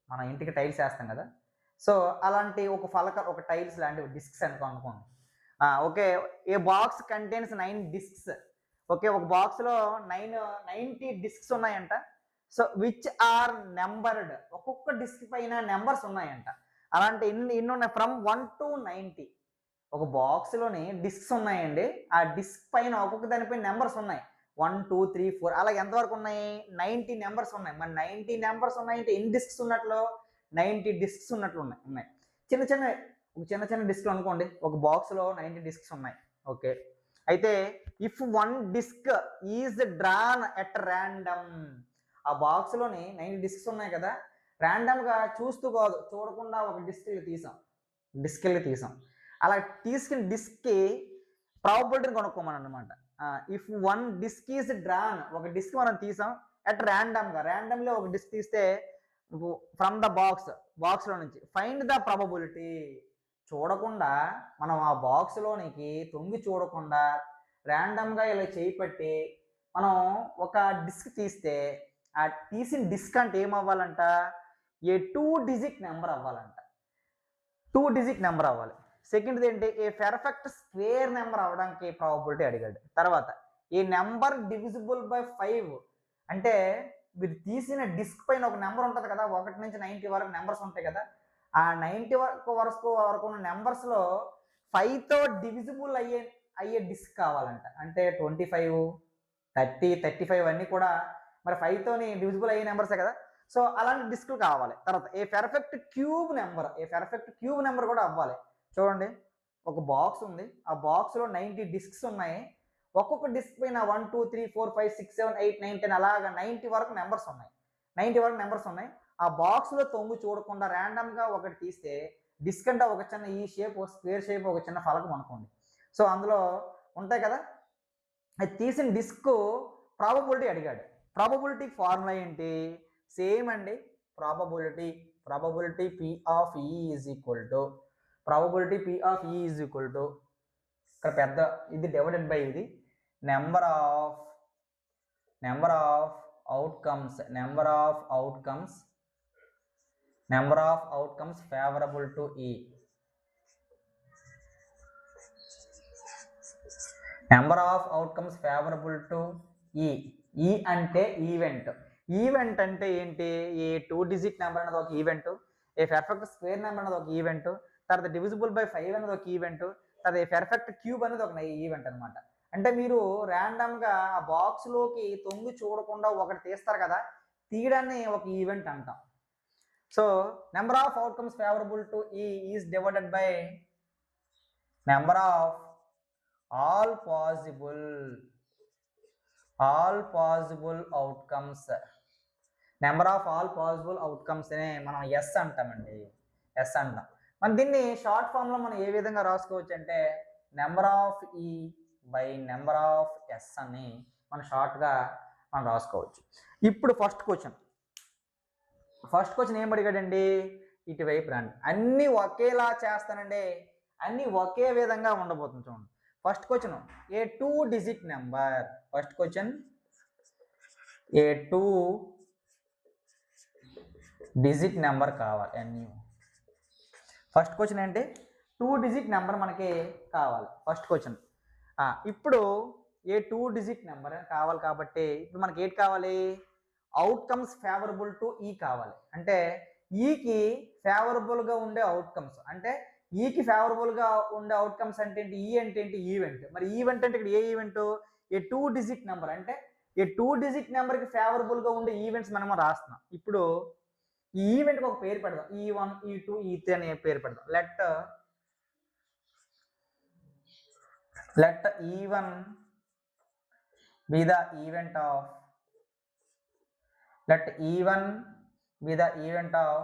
మన ఇంటికి టైల్స్ వేస్తాం కదా. సో అలాంటి ఒక ఫలకం, ఒక టైల్స్ లాంటి డిస్క్స్ అనుకోండి. ఓకే, ఏ బాక్స్ కంటైన్స్ 9 డిస్క్స్. ఓకే, ఒక బాక్స్లో 90 డిస్క్స్ ఉన్నాయంట. సో విచ్ ఆర్ నెంబర్డ్, ఒక్కొక్క డిస్క్ పైన నెంబర్స్ ఉన్నాయంట. అలాంటి ఎన్ని ఉన్నాయి? From 1 to 90. ఒక బాక్స్లోని డిస్క్స్ ఉన్నాయండి. ఆ డిస్క్ పైన ఒక్కొక్క దానిపైన నెంబర్స్ ఉన్నాయి. 1, 2, 3, 4 అలా ఎంతవరకు ఉన్నాయి? 90 నెంబర్స్ ఉన్నాయి. మరి 90 నెంబర్స్ ఉన్నాయంటే ఎన్ని డిస్క్స్ ఉన్నట్లు? 90 డిస్క్స్ ఉన్నట్లు ఉన్నాయి. చిన్న చిన్న డిస్క్లు అనుకోండి. ఒక బాక్స్లో 90 డిస్క్స్ ఉన్నాయి. ఓకే, అయితే if 1 disc is drawn at random, ఆ బాక్స్లోని 90 డిస్క్స్ ఉన్నాయి కదా, ర్యాండమ్గా చూడకుండా ఒక డిస్క్ని తీసాం. అలా తీసుకుని డిస్క్కి ప్రాబబిలిటీని కొనుక్కోమని అనమాట. ఇఫ్ 1 డిస్క్ ఈజ్ డ్రాన్, ఒక డిస్క్ మనం తీసాం అట్ ర్యాండమ్లో ఒక డిస్క్ తీస్తే ఫ్రమ్ ద బాక్స్లో నుంచి ఫైండ్ ద ప్రాబబిలిటీ. చూడకుండా మనం ఆ బాక్స్లోనికి తొంగి చూడకుండా ర్యాండమ్గా ఇలా చేయిపట్టి మనం ఒక డిస్క్ తీస్తే, ఆ తీసిన డిస్క్ అంటే ఏమవ్వాలంట? ఏ 2 డిజిట్ నెంబర్ అవ్వాలంట. 2 డిజిట్ నెంబర్ అవ్వాలి. సెకండ్ది ఏంటి? ఏ పెర్ఫెక్ట్ స్క్వేర్ నెంబర్ అవ్వడానికి ప్రాబబిలిటీ అడిగాడు. తర్వాత ఏ నెంబర్ డివిజిబుల్ బై 5, అంటే మీరు తీసిన డిస్క్ పైన ఒక నెంబర్ ఉంటుంది కదా, 1 నుంచి 90 వరకు నెంబర్స్ ఉంటాయి కదా, ఆ 90 వరకు ఉన్న నెంబర్స్లో 5తో డివిజిబుల్ అయ్యే డిస్క్ కావాలంట. అంటే 25, 30, 35 అన్నీ కూడా మరి 5తోని డివిజిబుల్ అయ్యే నెంబర్సే కదా. సో అలాంటి డిస్క్లు కావాలి. తర్వాత ఏ పెర్ఫెక్ట్ క్యూబ్ నెంబర్ కూడా అవ్వాలి. చూడండి, ఒక బాక్స్ ఉంది, ఆ బాక్స్లో 90 డిస్క్స్ ఉన్నాయి. ఒక్కొక్క డిస్క్ పైన 1 2 3 4 5 6 7 8 9 10 అలాగా 90 వరకు నెంబర్స్ ఉన్నాయి. ఆ బాక్స్లో తొంగి చూడకుండా ర్యాండమ్గా ఒకటి తీస్తే డిస్క్ అంటే ఒక చిన్న ఈ షేప్, స్క్వేర్ షేప్, ఒక చిన్న ఫలకం అనుకోండి. సో అందులో ఉంటాయి కదా, అది తీసిన డిస్క్ ప్రాబబిలిటీ అడిగాడు. ప్రాబబిలిటీ ఫార్ములా ఏంటి? సేమ్ అండి. Probability P of E is equal to ఇక్కడ పెద్ద ఇది డివైడెడ్ బై ఇది number of outcomes favourable to E. Number of outcomes favourable to E. E అంటే ఈవెంట్ అంటే ఏంటి? ఏ 2 డిజిట్ నెంబర్ అనేది ఒక ఈవెంట్, ఏ పెర్ఫెక్ట్ స్క్వేర్ నెంబర్ అనేది ఒక ఈవెంట్, తర్వాత డివిజిబుల్ బై 5 అనేది ఒక ఈవెంట్, తర్వాత ఏ పెర్ఫెక్ట్ క్యూబ్ అనేది ఒక ఈవెంట్ అనమాట. అంటే మీరు ర్యాండమ్గా ఆ బాక్స్లోకి తొంగి చూడకుండా ఒకటి తీస్తారు కదా, తీయడాన్ని ఒక ఈవెంట్ అంటాం. So number of outcomes favourable to E is divided by number of all possible outcomes. Number of all possible outcomes నే మనం ఎస్ అంటామండి. మనం దీన్ని షార్ట్ ఫామ్లో మనం ఏ విధంగా రాసుకోవచ్చు అంటే number of E by number of S అని మనం షార్ట్గా మనం రాసుకోవచ్చు. ఇప్పుడు ఫస్ట్ క్వశ్చన్ ఏం అడిగాడండి? ఇటువైపు రండి. అన్నీ ఒకేలా చేస్తానండి, అన్నీ ఒకే విధంగా ఉండబోతుంది. చూడండి, ఫస్ట్ క్వశ్చన్ ఏ 2 డిజిట్ నెంబర్. ఏ 2 డిజిట్ నెంబర్ కావాలి. ఫస్ట్ క్వశ్చన్ ఏంటి? 2 డిజిట్ నెంబర్ మనకి కావాలి. First question. ఇప్పుడు ఏ 2 డిజిట్ నెంబర్ కావాలి కాబట్టి ఇప్పుడు మనకి ఏంటి కావాలి? అవుట్కమ్స్ ఫేవరబుల్ టు E కావాలి. అంటే ఈకి ఫేవరబుల్గా ఉండే అవుట్కమ్స్, అంటే ఈకి ఫేవరబుల్గా ఉండే అవుట్కమ్స్ అంటే ఏంటి? ఈ అంటే ఏంటి? ఈవెంట్. మరి ఈవెంట్ అంటే ఇక్కడ ఏ ఈవెంట్? ఏ 2 డిజిట్ నెంబర్. అంటే ఏ 2 డిజిట్ నెంబర్కి ఫేవరబుల్గా ఉండే ఈవెంట్స్ మనం రాస్తున్నాం. ఇప్పుడు ఈ ఈవెంట్కి ఒక పేరు పెడదాం. E1 E2 E3 అనే పేరు పెడదాం. Let E1 be the event of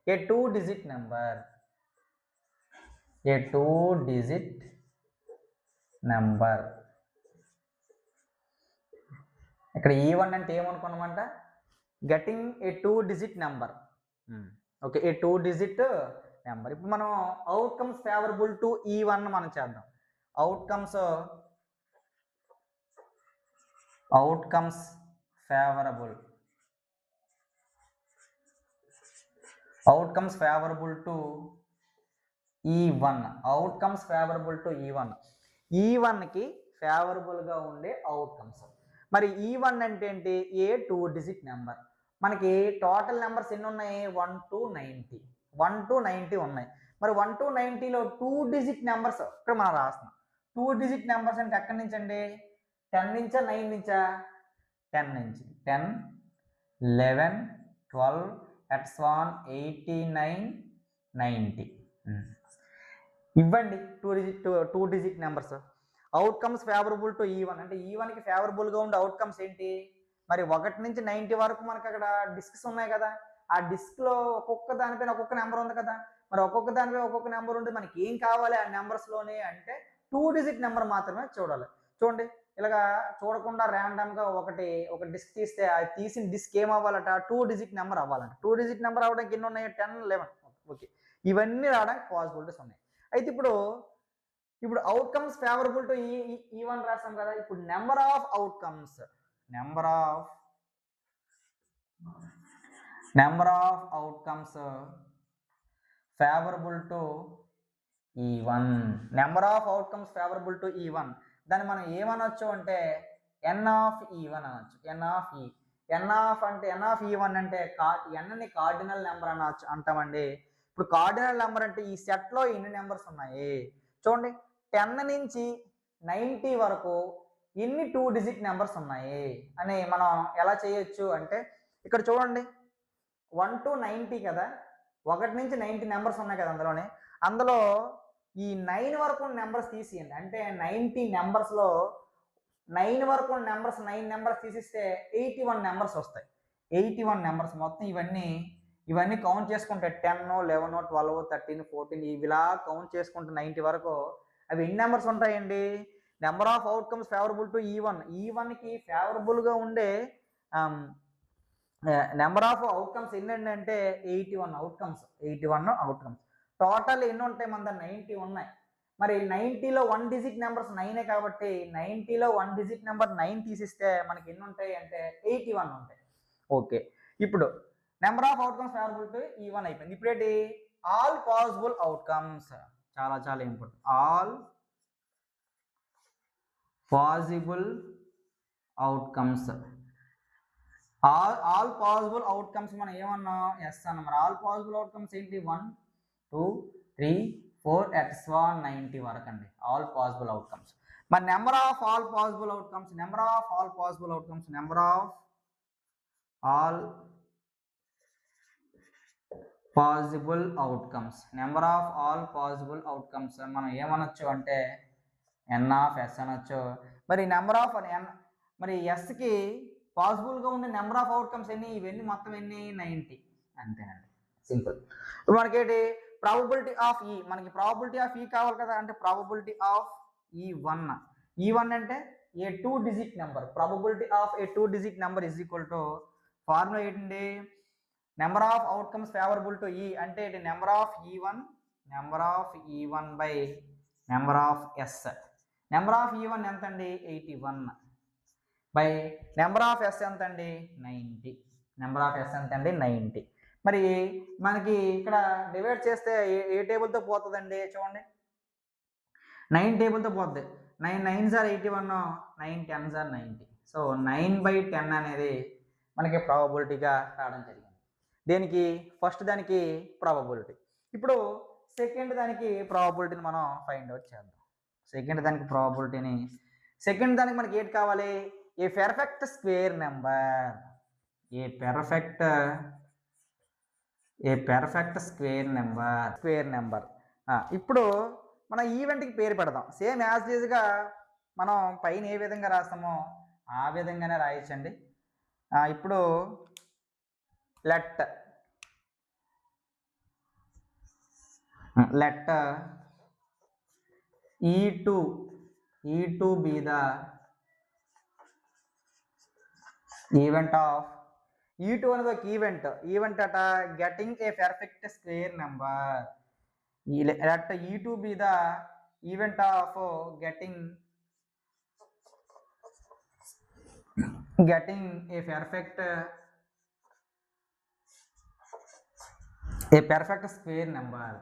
a 2 digit number. ఇక్కడ E1 అంటే ఏమనుకున్నామంట? Getting a 2 digit number. Okay, a 2 digit number. ఇప్పుడు మనం అవుట్కమ్స్ ఫేవరబుల్ టు E1 మనం చేద్దాం. Outcomes favourable to E1. E1కి ఫేవరబుల్గా ఉండే అవుట్కమ్స్. మరి E1 అంటే ఏంటి? A 2 digit number. మనకి టోటల్ నెంబర్స్ ఎన్ని ఉన్నాయి? 1 to 90 ఉన్నాయి. మరి 1 to 90లో 2 డిజిట్ నెంబర్స్ ఇక్కడ మనం రాస్తున్నాం. 2 డిజిట్ నెంబర్స్ అంటే ఎక్కడి నుంచి అండి? 10 నుంచా 9 నుంచా? 10 నుంచి. 10 11 12 89 90 ఇవ్వండి 2 digit numbers. Outcomes favourable to E1 అంటే E1కి ఫేవరబుల్గా ఉండే అవుట్కమ్స్ ఏంటి? మరి 1 నుంచి 90 వరకు మనకు అక్కడ డిస్క్స్ ఉన్నాయి కదా, ఆ డిస్క్లో ఒక్కొక్క దానిపైన ఒక్కొక్క నెంబర్ ఉంది కదా. మరి ఒక్కొక్క దానిపై ఒక్కొక్క నెంబర్ ఉంటే మనకి ఏం కావాలి ఆ నెంబర్స్లోనే అంటే 2 డిజిట్ నెంబర్ మాత్రమే చూడాలి. చూడండి, ఇలాగా చూడకుండా ర్యాండమ్గా ఒక డిస్క్ తీస్తే ఆ తీసిన డిస్క్ ఏమవ్వాలట? 2 డిజిట్ నెంబర్ అవ్వాలంట. 2 డిజిట్ నెంబర్ అవ్వడానికి ఎన్ని ఉన్నాయి? 10 11. ఓకే, ఇవన్నీ రావడానికి పాసిబిలిటీస్ ఉన్నాయి. అయితే ఇప్పుడు అవుట్కమ్స్ ఫేవరబుల్ టు E1 రాసాం కదా. ఇప్పుడు number of outcomes favourable to E1. దాన్ని మనం ఏమనొచ్చు అంటే N of E1 అనొచ్చు. N of E1 అంటే Nని కార్డినల్ నెంబర్ అనొచ్చు అంటామండి. ఇప్పుడు కార్డినల్ నెంబర్ అంటే ఈ సెట్లో ఎన్ని నెంబర్స్ ఉన్నాయి చూడండి. 10 నుంచి 90 వరకు ఎన్ని 2 డిజిట్ నెంబర్స్ ఉన్నాయి అని మనం ఎలా చేయొచ్చు అంటే ఇక్కడ చూడండి 1 to 90 కదా, 1 నుంచి 90 నెంబర్స్ ఉన్నాయి కదా అందులో ఈ 9 వరకు ఉన్న నెంబర్స్ తీసేయండి. అంటే 90 నెంబర్స్లో 9 వరకు ఉన్న నెంబర్స్ 9 నెంబర్స్ తీసిస్తే 81 నెంబర్స్ వస్తాయి. 81 నెంబర్స్ మొత్తం ఇవన్నీ కౌంట్ చేసుకుంటే 10, 11, 12, 13, 14 ఇవిలా కౌంట్ చేసుకుంటే 90 వరకు అవి ఎన్ని నెంబర్స్ ఉంటాయండి? Number of outcomes favourable to E1కి ఫేవరబుల్గా ఉండే నెంబర్ ఆఫ్ అవుట్కమ్స్ ఎన్ని అంటే 81 అవుట్కమ్స్. టోటల్ ఎన్ని ఉంటాయి? మన 90 ఉన్నాయి. మరి 90లో 1 డిజిట్ నెంబర్స్ 9 కాబట్టి 90లో 1 డిజిట్ నెంబర్ 9 తీసిస్తే మనకి ఎన్ని ఉంటాయి అంటే 81 ఉంటాయి. ఓకే, ఇప్పుడు number of outcomes favourable to E1 అయిపోయింది. ఇప్పుడు ఏంటి? ఆల్ పాసిబుల్ అవుట్కమ్స్, చాలా important. All possible outcomes, all possible outcomes మనం ఏమన్నాం? ఎస్ అన్నాం. మరి ఆల్ పాసిబుల్ అవుట్కమ్స్ ఏంటి? 1, 2, 3, 4 90 వరకు అండి ఆల్ పాసిబుల్ అవుట్కమ్స్. మరి number of all possible outcomes మనం ఏమనొచ్చు అంటే N(S) అనొచ్చు. మరి నెంబర్ ఆఫ్ మరి ఎస్కి పాసిబుల్గా ఉండే నెంబర్ ఆఫ్ అవుట్కమ్స్ ఎన్ని? ఇవన్నీ మొత్తం ఎన్ని? 90. అంతేనండి, సింపుల్. ఇప్పుడు మనకేంటి? ప్రాబబిలిటీ ఆఫ్ ఈ, మనకి ప్రాబబిలిటీ ఆఫ్ ఈ కావాలి కదా, అంటే ప్రాబబిలిటీ ఆఫ్ E1 అంటే a 2 digit number. Probability of a 2 digit number is equal to formula ఏంటండి? Number of outcomes favourable to E అంటే number of E1 by number of S. Number of E1 ఎంత అండి? 81 by number of S ఎంత అండి? 90. Number of S ఎంత అండి? 90. మరి మనకి ఇక్కడ డివైడ్ చేస్తే ఏ టేబుల్తో పోతుందండి? చూడండి, 9 టేబుల్తో పోతుంది. 9 9s are 81, 9 10s are 90. So 9/10 అనేది మనకి ప్రాబబిలిటీగా రావడం జరిగింది. దేనికి? ఫస్ట్ దానికి ప్రాబబిలిటీ. ఇప్పుడు సెకండ్ దానికి ప్రాబబిలిటీని మనం ఫైండ్ అవుట్ చేద్దాం. సెకండ్ దానికి మనకి ఏంటి కావాలి? ఏ perfect square number. Square number. ఇప్పుడు మన ఈవెంట్కి పేరు పెడదాం. సేమ్ యాజ్ యూజ్గా మనం పైన ఏ విధంగా రాస్తామో ఆ విధంగానే రాయొచ్చండి. ఇప్పుడు let E2 be the event of E2 అనేది ఒక ఈవెంట్ అట getting a perfect square number. Let E2 be the event of getting a perfect square number.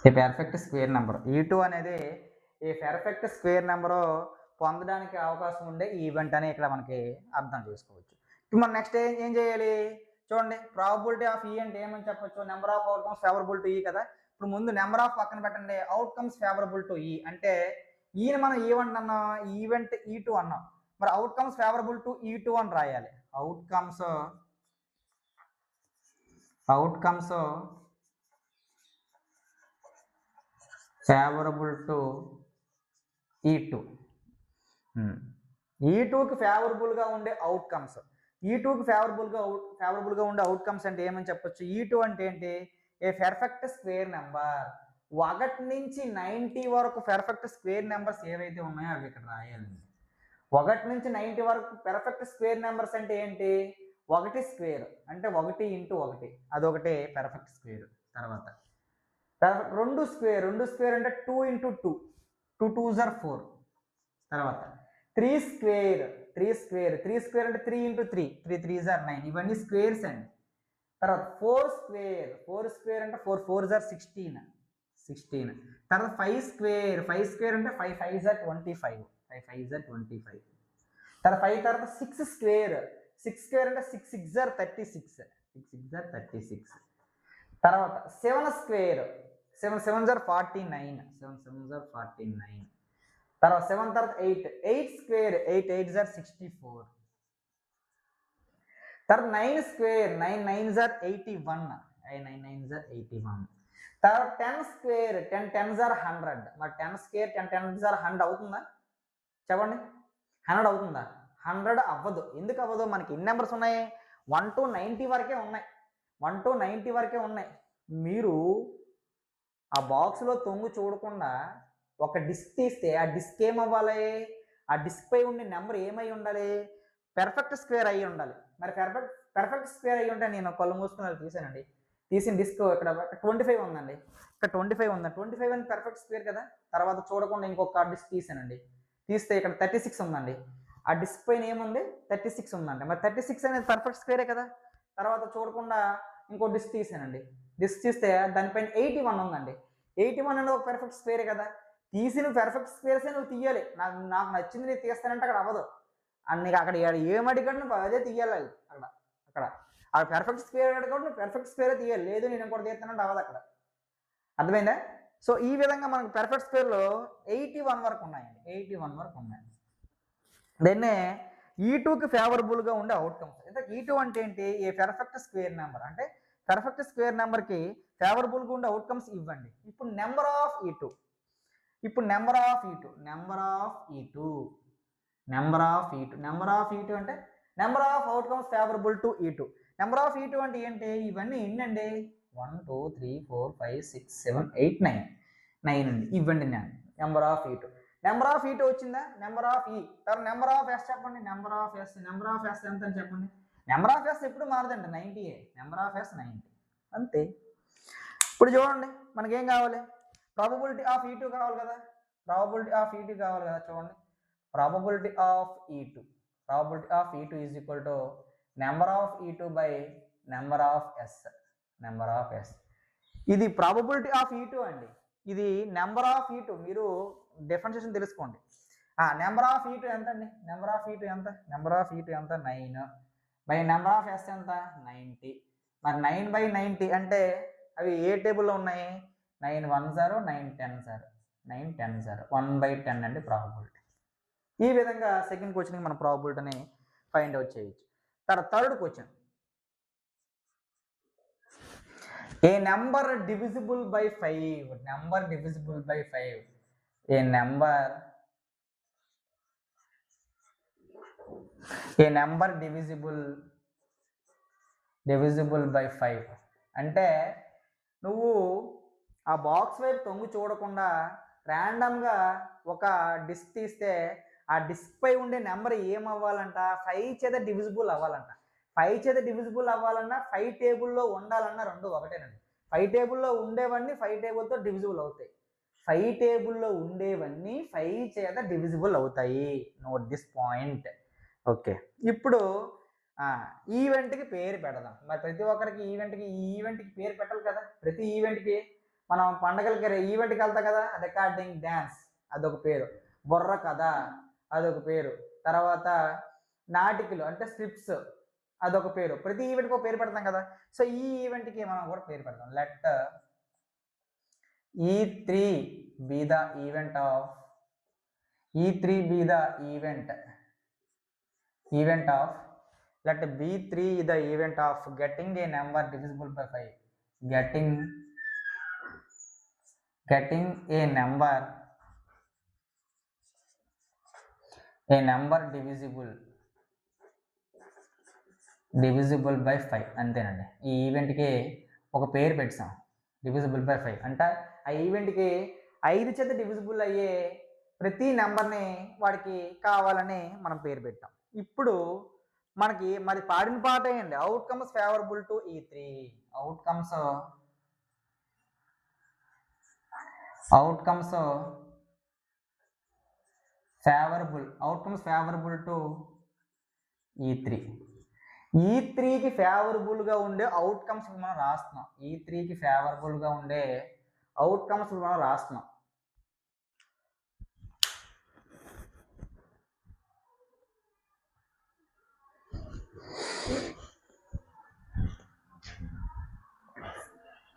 A perfect square number. E2 అనేది ఏ పెర్ఫెక్ట్ స్క్వేర్ నెంబరు పొందడానికి అవకాశం ఉండే event అని ఇక్కడ మనకి అర్థం చేసుకోవచ్చు. ఇప్పుడు మనం నెక్స్ట్ ఏం చేయాలి? చూడండి, ప్రాబబిలిటీ ఆఫ్ E అంటే ఏమని చెప్పొచ్చు? Number of outcomes favourable to E కదా. ఇప్పుడు ముందు నెంబర్ ఆఫ్ పక్కన పెట్టండి, అవుట్కమ్స్ ఫేవరబుల్ టు E అంటే ఈని మనం ఈవెంట్ అన్నాం, ఈవెంట్ E2 అన్నాం. మరి అవుట్కమ్స్ ఫేవరబుల్ టు E2 అని రాయాలి. Outcomes favourable to E2. E2కి ఫేవరబుల్గా ఉండే అవుట్కమ్స్. E2కి ఫేవరబుల్గా ఉండే అవుట్కమ్స్ అంటే ఏమని చెప్పొచ్చు? E2 అంటే ఏంటి? ఏ పెర్ఫెక్ట్ స్క్వేర్ నెంబర్. 1 నుంచి 90 వరకు పెర్ఫెక్ట్ స్క్వేర్ నెంబర్స్ ఏవైతే ఉన్నాయో అవి ఇక్కడ రాయాలండి. 1 నుంచి 90 వరకు పెర్ఫెక్ట్ స్క్వేర్ నెంబర్స్ అంటే ఏంటి? 1 స్క్వేర్ అంటే 1 × 1 అదొకటి పెర్ఫెక్ట్ స్క్వేర్. తర్వాత 2 స్క్వేర్ అంటే 2 × 2 2 2s are 4. తర్వాత 3 స్క్వేర్ అంటే 3 × 3 3 3s are 9. ఇవన్నీ స్క్వేర్స్ అండి. తర్వాత 4 స్క్వేర్ అంటే 4 4s are 16. తర్వాత 5 స్క్వేర్ అంటే 5 5s are 25. తర్వాత 5 తర్వాత 6 స్క్వేర్ అంటే 6 6s are 36. తర్వాత 7 స్క్వేర్ 7 7s are 49. తర్వాత 7 తర్వాత 8 స్క్వేర్ 8 8 జార్ 64. తర్వాత 9 స్క్వేర్ 9 9 జార్ 81. 9 9 జార్ 81. తర్వాత 10 స్క్వేర్ 10 10 జార్ 100. మరి 10 స్క్వేర్ 10 10 జార్ 100 అవుతుందా చెప్పండి? 100 అవుతుందా? 100 అవ్వదు. ఎందుకు అవ్వదు? మనకి ఎన్ని నెంబర్స్ ఉన్నాయి? 1 to 90 వరకే ఉన్నాయి. 1 to 90 వరకే ఉన్నాయి. మీరు ఆ బాక్స్లో తొంగు చూడకుండా ఒక డిస్క్ తీస్తే ఆ డిస్క్ ఏమవ్వాలి? ఆ డిస్క్ పై ఉండే నెంబర్ ఏమై ఉండాలి? పెర్ఫెక్ట్ స్క్వేర్ అయ్యి ఉండాలి. మరి పెర్ఫెక్ట్ స్క్వేర్ అయ్యి ఉంటే నేను కళ్ళు మూసుకుని అది తీసానండి. తీసిన డిస్క్ ఇక్కడ 25 ఉందండి. ఇక్కడ 25 ఉందండి. 25 అని పెర్ఫెక్ట్ స్క్వేర్ కదా. తర్వాత చూడకుండా ఇంకొక డిస్క్ తీసానండి. తీస్తే ఇక్కడ 36 ఉందండి. ఆ డిస్క్ పైన ఏముంది? 36 ఉందండి. మరి 36 అనేది పర్ఫెక్ట్ స్క్వేరే కదా. తర్వాత చూడకుండా ఇంకో డిస్క్ తీసానండి. డిస్క్ తీస్తే దానిపైన 81 ఉందండి. 81 అనేది ఒక పెర్ఫెక్ట్ స్క్వేరే కదా. తీసిన పెర్ఫెక్ట్ స్క్వేర్సే నువ్వు తీయాలి. నాకు నచ్చింది నేను తీస్తానంటే అక్కడ అవ్వదు. అండ్ నీకు అక్కడ ఏమడిగాడు నువ్వు అదే తీయాలి. అక్కడ ఆ పెర్ఫెక్ట్ స్క్వేర్ అడిగాడు నువ్వు పెర్ఫెక్ట్ స్క్వేరే తీయాలి. లేదు నేను ఇంకోటి తీస్తానంటే అవ్వదు అక్కడ. అర్థమైందా? సో ఈ విధంగా మనకు పెర్ఫెక్ట్ స్క్వేర్లో 81 వరకు ఉన్నాయండి. 81 వరకు ఉన్నాయి. దెన్నే E2కి ఫేవరబుల్గా ఉండే అవుట్కమ్స్. ఇంత E2 అంటే ఏంటి? ఏ పెర్ఫెక్ట్ స్క్వేర్ నెంబర్. అంటే పెర్ఫెక్ట్ స్క్వేర్ నెంబర్కి ఫేవరబుల్గా ఉండే అవుట్కమ్స్ ఇవ్వండి. ఇప్పుడు నెంబర్ ఆఫ్ E2 అంటే number of outcomes favourable to E2. Number of E2 అంటే ఏంటి? ఇవన్నీ ఎన్నండి? 1 2 3 4 5 6 7 8 9 9 అండి. ఇవ్వండి నేను number of E2. Number of E2 వచ్చిందా? Number of E. తర్వాత నెంబర్ ఆఫ్ S చెప్పండి. నెంబర్ ఆఫ్ S ఎంత అని చెప్పండి. నెంబర్ ఆఫ్ S ఎప్పుడు మారదండి. 90. నెంబర్ ఆఫ్ S 90 అంతే. ఇప్పుడు చూడండి మనకేం కావాలి? ప్రాబబిలిటీ ఆఫ్ E2 కావాలి కదా. చూడండి. Probability of E2 is equal to number of E2 by number of S. ఇది ప్రాబబిలిటీ ఆఫ్ E2 అండి. ఇది నెంబర్ ఆఫ్ E2. మీరు డిఫరెన్షియేషన్ తెలుసుకోండి. నెంబర్ ఆఫ్ E2 ఎంత అండి? నెంబర్ ఆఫ్ E2 ఎంత? 9 బై నెంబర్ ఆఫ్ S ఎంత? 90. మరి 9/90 అంటే అవి ఏ టేబుల్లో ఉన్నాయి? 9 1 0 9 10 0 9 10 0 1/10 అంటే ప్రాబబిలిటీ. ఈ విధంగా సెకండ్ క్వశ్చన్కి మనం ప్రాబబిలిటీని ఫైండ్ అవుట్ చేయొచ్చు. తర్వాత third question, a number divisible by 5. A number divisible by 5 అంటే నువ్వు ఆ బాక్స్ వైపు తొంగి చూడకుండా ర్యాండమ్గా ఒక డిస్క్ తీస్తే ఆ డిస్క్ పై ఉండే నెంబర్ ఏమవ్వాలంట? 5 చేత డివిజిబుల్ అవ్వాలంట. 5 చేత డివిజిబుల్ అవ్వాలన్నా 5 టేబుల్లో ఉండాలన్నా రెండు ఒకటేనండి. 5 టేబుల్లో ఉండేవన్నీ 5 టేబుల్తో డివిజిబుల్ అవుతాయి. 5 టేబుల్లో ఉండేవన్నీ 5 చేత డివిజిబుల్ అవుతాయి. Note this point. ఓకే, ఇప్పుడు ఈవెంట్కి పేరు పెడదాం. మరి ప్రతి ఒక్కరికి ఈ ఈవెంట్కి పేరు పెట్టాలి కదా. ప్రతి ఈవెంట్కి మనం పండగలకి ఈవెంట్కి వెళ్తాం కదా. రికార్డింగ్ డ్యాన్స్ అదొక పేరు, బుర్ర కథ అదొక పేరు, తర్వాత నాటికలు అంటే స్క్రిప్ట్స్ అదొక పేరు. ప్రతి ఈవెంట్కి ఒక పేరు పెడతాం కదా. సో ఈ ఈవెంట్కి మనం కూడా పేరు పెడతాం. Let E3 be the event of let B3 the event of getting a number divisible by 5. Getting a number divisible by 5 అంతేనండి. ఈ ఈవెంట్కి ఒక పేరు పెట్టాం, డివిజిబుల్ బై 5 అంటే ఆ ఈవెంట్కి 5 చేత డివిజిబుల్ అయ్యే ప్రతి నెంబర్ని వాడికి కావాలని మనం పేరు పెట్టాం. ఇప్పుడు మనకి మరి పాడిన పాట ఏంటి? Outcomes favourable to E3. Outcomes favourable to E3. E3కి ఫేవరబుల్గా ఉండే అవుట్కమ్స్ మనం రాస్తున్నాం. E3కి ఫేవరబుల్గా ఉండే అవుట్కమ్స్ మనం రాస్తున్నాం.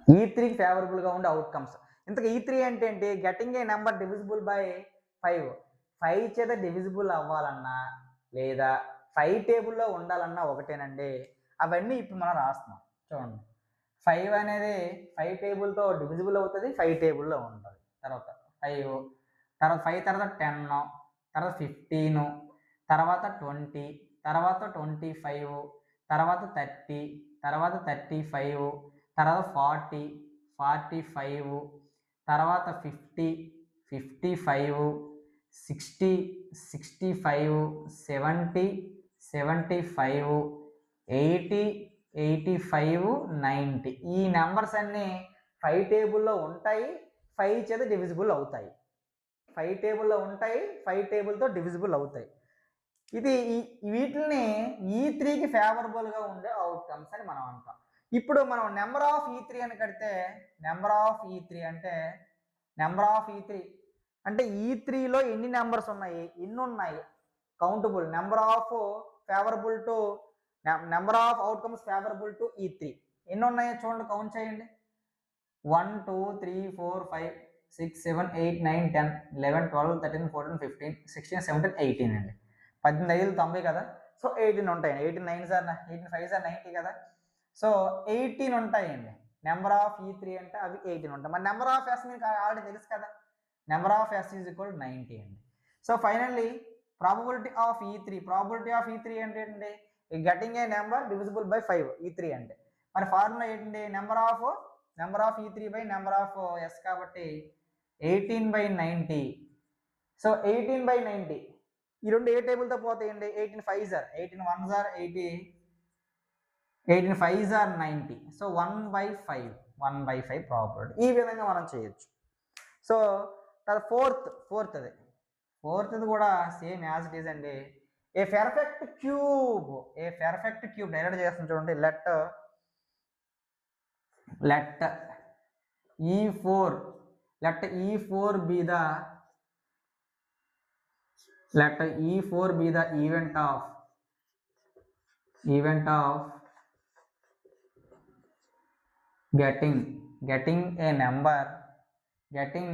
E3కి ఫేవరబుల్గా ఉండే అవుట్కమ్స్. ఇంతకు E3 అంటే ఏంటి? Getting a number divisible by 5. 5 చేత డివిజిబుల్ అవ్వాలన్నా లేదా 5 టేబుల్లో ఉండాలన్నా ఒకటేనండి. అవన్నీ ఇప్పుడు మనం రాస్తున్నాం చూడండి. 5 అనేది 5 టేబుల్తో డివిజిబుల్ అవుతుంది, 5 టేబుల్లో ఉంటుంది. తర్వాత 5, తర్వాత 5 తర్వాత 10, తర్వాత 15, తర్వాత 20, తర్వాత 25, తర్వాత 30, తర్వాత 35, తర్వాత 40, 45, తర్వాత 50, 55, 60, 65, 70, 75, 80, 85, 90. ఈ నెంబర్స్ అన్నీ 5 టేబుల్లో ఉంటాయి, 5 చేత డివిజిబుల్ అవుతాయి. 5 టేబుల్లో ఉంటాయి, 5 టేబుల్తో డివిజిబుల్ అవుతాయి. ఇది వీటిని E3కి ఫేవరబుల్గా ఉండే అవుట్కమ్స్ అని మనం అంటాం. ఇప్పుడు మనం నెంబర్ ఆఫ్ E3 అని కడితే నెంబర్ ఆఫ్ E3 అంటే E3లో ఎన్ని నెంబర్స్ ఉన్నాయి, ఎన్ని ఉన్నాయి countable number of favourable to number of outcomes favourable to E3 ఎన్ని ఉన్నాయో చూడండి, కౌంట్ చేయండి. 1 2 3 4 5 6 7 8 9 10 11 12 13 14 15 16 17 18 అండి. 18 5 90 కదా, సో 18 ఉంటాయండి. 18 9 ఆర్ 18 5 ఆర్ 90 కదా, సో 18 ఉంటాయండి. నెంబర్ ఆఫ్ E3 అంటే అవి 18 ఉంటాయి. మరి నెంబర్ ఆఫ్ ఎస్ మీకు ఆల్రెడీ తెలుసు కదా, number of S is equal 90 అండి. So finally probability of E3 ఏంటండి, getting a number divisible by 5 E3 అంటే. మరి ఫార్ములా ఏంటండి, number of E3 by number of S కాబట్టి 18/90. సో 18/90 ఈ రెండు ఏ టేబుల్తో పోతాయండి, 18 5s are 18 1s are 80, 18 5s are 90. So 1/5 probability. ఈ విధంగా మనం చేయొచ్చు. సో తర్వాత ఫోర్త్ది కూడా సేమ్ యాజ్ ఇట్ ఈజ్ అండి. ఏ పెర్ఫెక్ట్ క్యూబ్ డైరెక్ట్ చేస్తాం చూడండి. let E4 be the event of getting a number, getting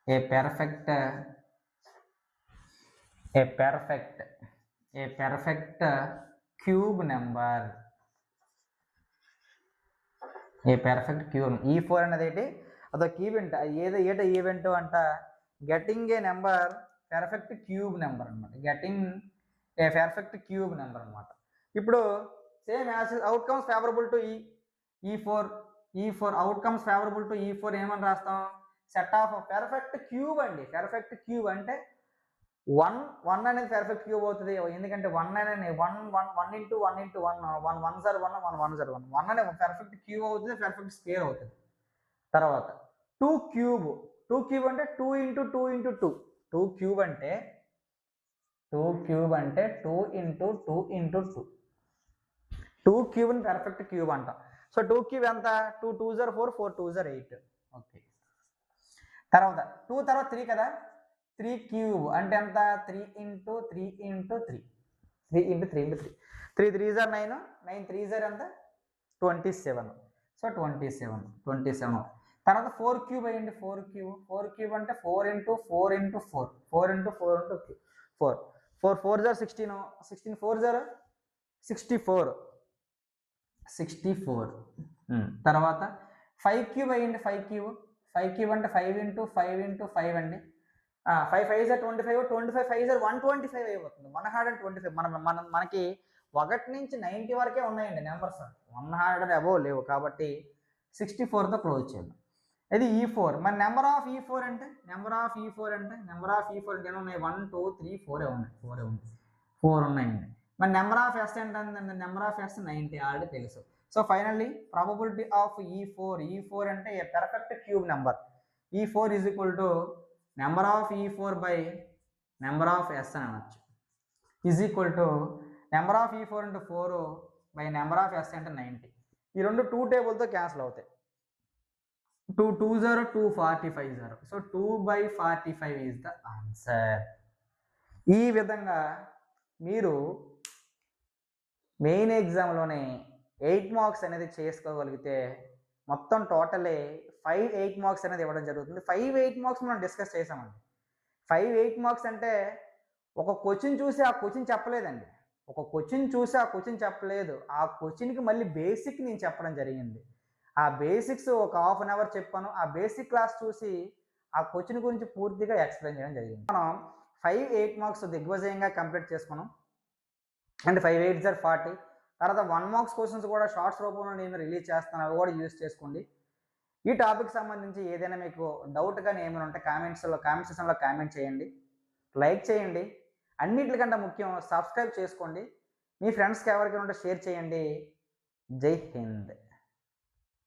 a perfect cube number. A perfect cube E4 అనేది ఏంటి, అదొక ఈవెంట్. ఏదో ఈవెంట్ అంట getting a number perfect cube number అనమాట. ఇప్పుడు same as outcomes favourable to E4 outcomes favourable to E4 ఏమని రాస్తాం, set of perfect cube అండి. పెర్ఫెక్ట్ క్యూబ్ అంటే 1 అనేది పెర్ఫెక్ట్ క్యూబ్ అవుతుంది. ఎందుకంటే 1 అనేది 1 into 1 into 1 1 1s are 1 1 1s are 1 అనేది పెర్ఫెక్ట్ క్యూబ్ అవుతుంది, పెర్ఫెక్ట్ స్క్వేర్ అవుతుంది. తర్వాత 2 క్యూబ్ అంటే 2 into 2 into 2. 2 క్యూబ్ అంటే 2 into 2 into 2. 2 క్యూబ్ని పెర్ఫెక్ట్ క్యూబ్ అంట. సో 2 క్యూబ్ ఎంత, 2 2s are 4 4 2s are 8. Okay, తర్వాత 2 తర్వాత 3 కదా, 3 క్యూబ్ అంటే ఎంత, 3 into 3 into 3. 3 into 3 into 3. 3 3s are 9, 9 3s are ఎంత, 27. సో 27. తర్వాత 4 క్యూబ్ అయ్యండి. 4 క్యూబ్ అంటే 4 into 4 into 4. 4 into 4 into 4. 4 4s are 16, 16 4s are 64. తర్వాత 5 క్యూబ్ అయ్యండి. 5 క్యూబ్ అంటే 5 into 5 into 5 అండి. 5 5s are 25, 25 5s are 125 అయిపోతుంది. 125. మనకి 1 నుంచి 90 వరకే ఉన్నాయండి నెంబర్స్, 100 అబోవ్ లేవు కాబట్టి 64తో క్లోజ్ చేయాలి. ఇది E4. మరి నెంబర్ ఆఫ్ E4 అంటే ఎన్ని ఉన్నాయి, 1 2 3 4 ఉన్నాయి. 4 ఉన్నాయండి. మరి నెంబర్ ఆఫ్ ఎస్ ఏంటంటే నెంబర్ ఆఫ్ ఎస్ 90 ఆల్రెడీ తెలుసు. So finally probability of E4 అంటే a perfect cube number. E4 is equal to number of E4 by number of S అని అనొచ్చు. Is equal to number of E4 into 4 by number of S అంటే 90. ఈ రెండు 2 టేబుల్తో cancel అవుతాయి. 2 2s are 2 45s are. So 2/45 is the answer. ఈ విధంగా మీరు main ఎగ్జామ్లోనే 8 marks అనేది చేసుకోగలిగితే మొత్తం టోటలే 5 8 మార్క్స్ అనేది ఇవ్వడం జరుగుతుంది. 5 8 మార్క్స్ మనం డిస్కస్ చేసామండి. 5 8 మార్క్స్ అంటే ఒక క్వశ్చన్ చూసి ఆ క్వశ్చన్ చెప్పలేదండి. ఒక క్వశ్చన్ చూసి ఆ క్వశ్చన్ చెప్పలేదు. ఆ క్వశ్చన్‌కి మళ్ళీ బేసిక్ నేను చెప్పడం జరిగింది. ఆ బేసిక్స్ ఒక హాఫ్ అన్ అవర్ చెప్పాను. ఆ బేసిక్ క్లాస్ చూసి ఆ క్వశ్చన్ గురించి పూర్తిగా ఎక్స్‌ప్లెయిన్ చేయడం జరిగింది. మనం 5 8 మార్క్స్ దిగ్విజయంగా కంప్లీట్ చేసుకున్నాం. అండ్ 5 8 జార్ 40. తర్వాత 1 మార్క్స్ క్వెషన్స్ కూడా షార్ట్స్ రూపంలో నేను రిలీజ్ చేస్తాను. అవి కూడా యూజ్ చేసుకోండి. ఈ టాపిక్‌కి సంబంధించి ఏదైనా మీకు డౌట్ గాని ఏమైనా ఉంటే కామెంట్ సెక్షన్‌లో కామెంట్ చేయండి. లైక్ చేయండి. అన్నిట్లికంటే ముఖ్యం సబ్స్క్రైబ్ చేసుకోండి. మీ ఫ్రెండ్స్‌కి ఎవరికైనా ఉంటే షేర్ చేయండి. జై హింద్.